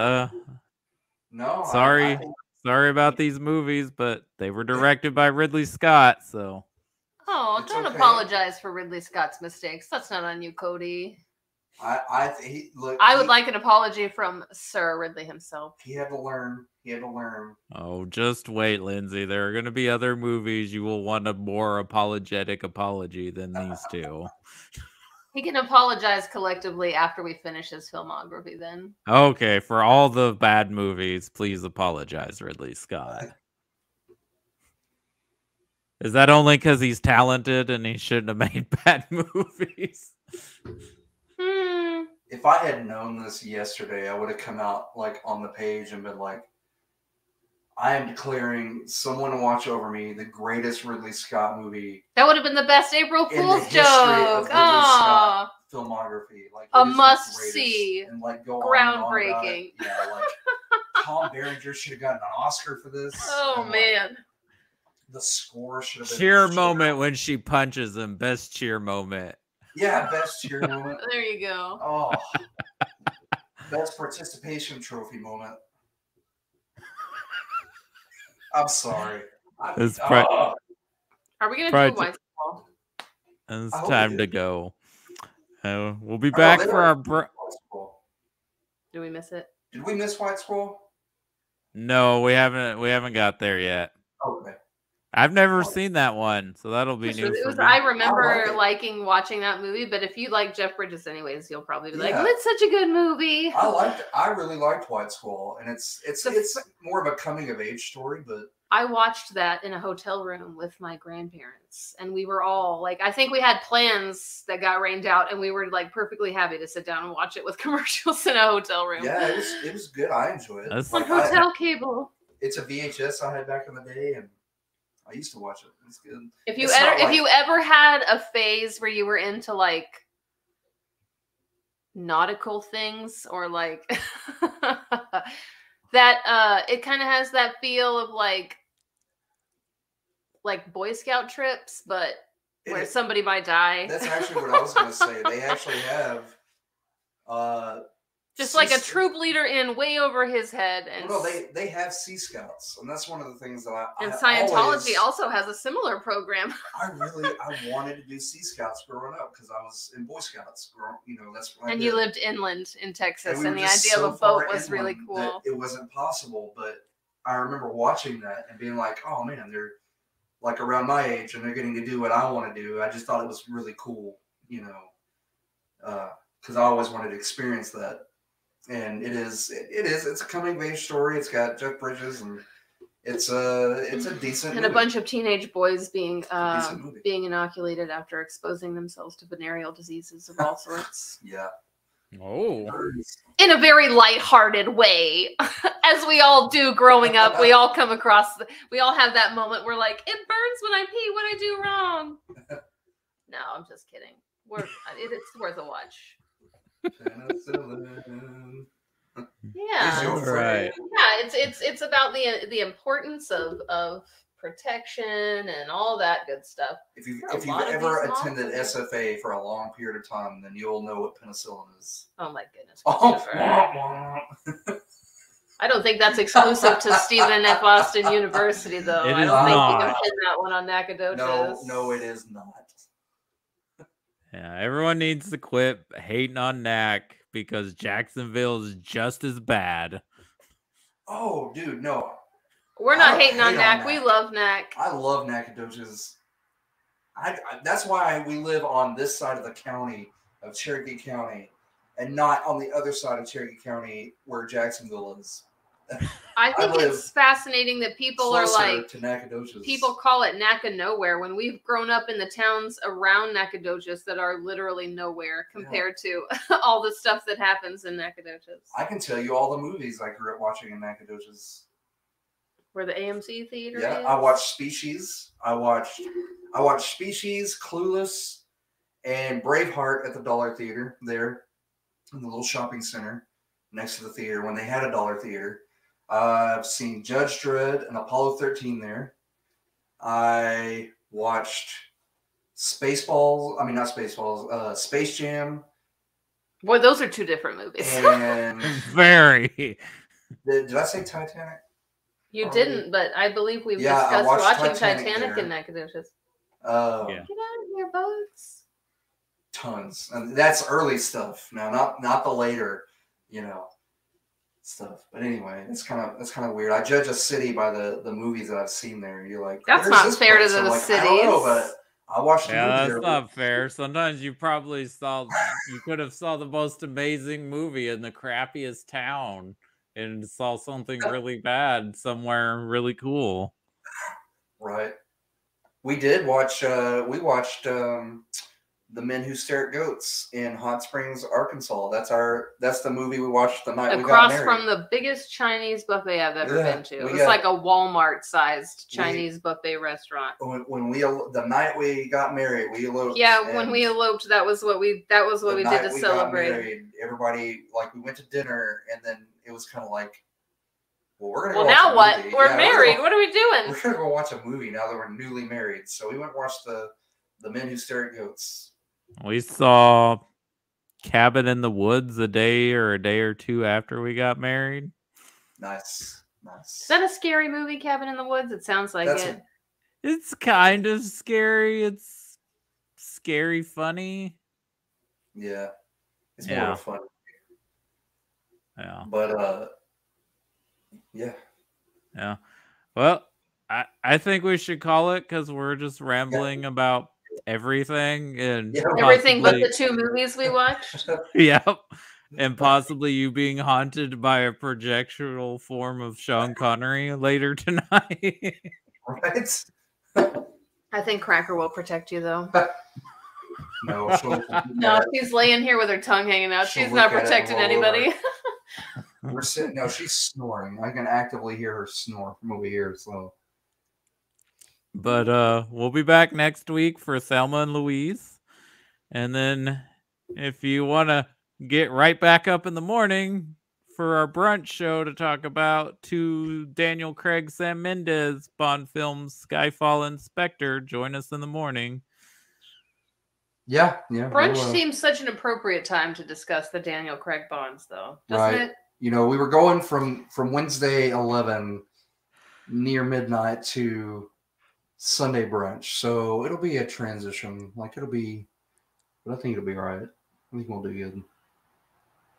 No. Sorry about these movies, but they were directed by Ridley Scott, so. Oh, don't apologize for Ridley Scott's mistakes. That's not on you, Cody. I would like an apology from Sir Ridley himself. He had to learn. Oh, just wait, Lindsay. There are going to be other movies you will want a more apologetic apology than these two. He can apologize collectively after we finish his filmography then. Okay, for all the bad movies, please apologize, Ridley Scott. Is that only because he's talented and he shouldn't have made bad movies? If I had known this yesterday, I would have come out like on the page and been like, I am declaring Someone Watch Over Me the greatest Ridley Scott movie. That would have been the best April Fool's joke. Scott filmography. Like a must see. And like go groundbreaking. On yeah, like Tom Berenger should have gotten an Oscar for this. Oh man. Like, the score should have been cheer moment when she punches him. Best cheer moment. Yeah, best cheer moment. There you go. Oh. Best participation trophy moment. I'm sorry. Are we going to do White Squall? It's time to go. We'll be back for our break. Did we miss it? Did we miss White Squall? No, we haven't got there yet. Okay. I've never seen that one, so that'll be new. I remember watching that movie, but if you like Jeff Bridges anyways, you'll probably be like, it's such a good movie. I really liked White Squall, and it's more of a coming of age story, but I watched that in a hotel room with my grandparents, and we were all like, I think we had plans that got rained out, and we were like perfectly happy to sit down and watch it with commercials in a hotel room. Yeah, it was good. I enjoyed it. On hotel cable. It's a VHS I had back in the day, and I used to watch it. It's good. If you ever had a phase where you were into like nautical things or like that, it kind of has that feel of like Boy Scout trips, but where somebody might die. That's actually what I was going to say. They actually have just like a troop leader in way over his head. And no, they have Sea Scouts, and that's one of the things that Scientology also has a similar program. I wanted to do Sea Scouts growing up because I was in Boy Scouts. That's what I did. You lived inland in Texas, and the idea of a boat was really cool. It wasn't possible, but I remember watching that and being like, "Oh man, they're like around my age, and they're getting to do what I want to do." I just thought it was really cool, because I always wanted to experience that. And it's a coming of age story. It's got Jeff Bridges, and It's a decent and movie. a bunch of teenage boys being inoculated after exposing themselves to venereal diseases of all sorts. Yeah. Oh. In a very lighthearted way, as we all do growing up. We all come across, we all have that moment where like, it burns when I pee. What I do wrong? No, I'm just kidding. It's worth a watch. Penicillin. Yeah, All right. Yeah, it's about the importance of protection and all that good stuff. If you've ever attended SFA for a long period of time, then you'll know what penicillin is. Oh my goodness. Oh. I don't think that's exclusive to Stephen F. Austin University, though. It I is don't think not. you can pin that one on Nacogdoches. No, it is not. Yeah, everyone needs to quit hating on Nac because Jacksonville is just as bad. Oh, dude, no. We're not hating on Nac. We love Nac. I love Nacogdoches. That's why we live on this side of the county of Cherokee County and not on the other side of Cherokee County where Jacksonville is. I think it's fascinating that people are like, to Nacogdoches. People call it Naca nowhere when we've grown up in the towns around Nacogdoches that are literally nowhere compared to all the stuff that happens in Nacogdoches. I can tell you all the movies I grew up watching in Nacogdoches. Where the AMC theater is? I watched Species. I watched Species, Clueless, and Braveheart at the Dollar Theater there in the little shopping center next to the theater when they had a Dollar Theater. I've seen Judge Dredd and Apollo 13 there. I watched Space Jam. Boy, those are two different movies. And Very. Did I say Titanic? You didn't, but I believe we've discussed watching Titanic in Nacogdoches. Get out of here, boats. Tons. And that's early stuff. Now, not the later, stuff. But anyway, that's kind of weird. I judge a city by the movies that I've seen there. You're like, that's not fair to the cities. I don't know, but I watched the movie that's there. not fair. Sometimes you could have saw the most amazing movie in the crappiest town and saw something really bad somewhere really cool. Right. We did watch we watched The Men Who Stare at Goats in Hot Springs, Arkansas. That's the movie we watched the night we got married. Across from the biggest Chinese buffet I've ever been to. It was like a Walmart-sized Chinese buffet restaurant. The night we got married, we eloped. Yeah, when we eloped, that was what we did to celebrate. Got married, everybody, we went to dinner, and then it was kind of like, we're gonna. Well, now what? We're married. What are we doing? We're gonna go watch a movie now that we're newly married. So we went and watched the Men Who Stare at Goats. We saw Cabin in the Woods a day or two after we got married. Nice. Is that a scary movie, Cabin in the Woods? It sounds like it. It's kind of scary. It's scary funny. Yeah. It's more fun. Yeah. But yeah. Yeah. Well, I think we should call it because we're just rambling about everything and everything but the two movies we watched. Yep. And possibly you being haunted by a projectional form of Sean Connery later tonight. Right. I think Cracker will protect you though. No, she's laying here with her tongue hanging out. She's not protecting anybody. We're sitting. No, she's snoring. I can actively hear her snore from over here. So. But we'll be back next week for Thelma and Louise. And then if you want to get right back up in the morning for our brunch show to talk about two Daniel Craig, Sam Mendes Bond films, Skyfall and Spectre, join us in the morning. Yeah. Brunch seems such an appropriate time to discuss the Daniel Craig Bonds, though, doesn't it? We were going from Wednesday 11 near midnight to Sunday brunch, so it'll be a transition. But I think it'll be all right. I think we'll do good.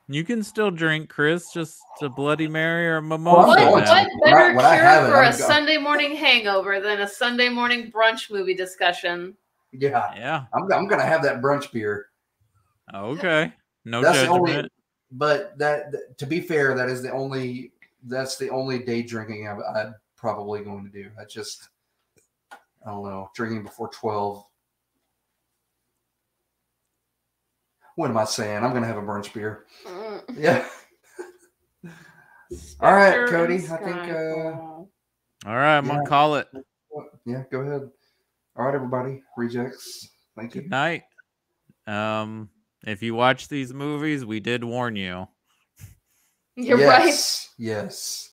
You can still drink, Chris, just a Bloody Mary or a mimosa. What better cure for a Sunday morning hangover than a Sunday morning brunch movie discussion? Yeah. I'm gonna have that brunch beer. Okay, that's judgment. But that, to be fair, that's the only day drinking I've probably going to do. I don't know. Drinking before 12. What am I saying? I'm going to have a brunch beer. Yeah. All right, Cody. I think. All right, I'm gonna call it. Yeah, go ahead. All right, everybody. Rejects. Thank you. Good night. If you watch these movies, we did warn you. You're right. Yes.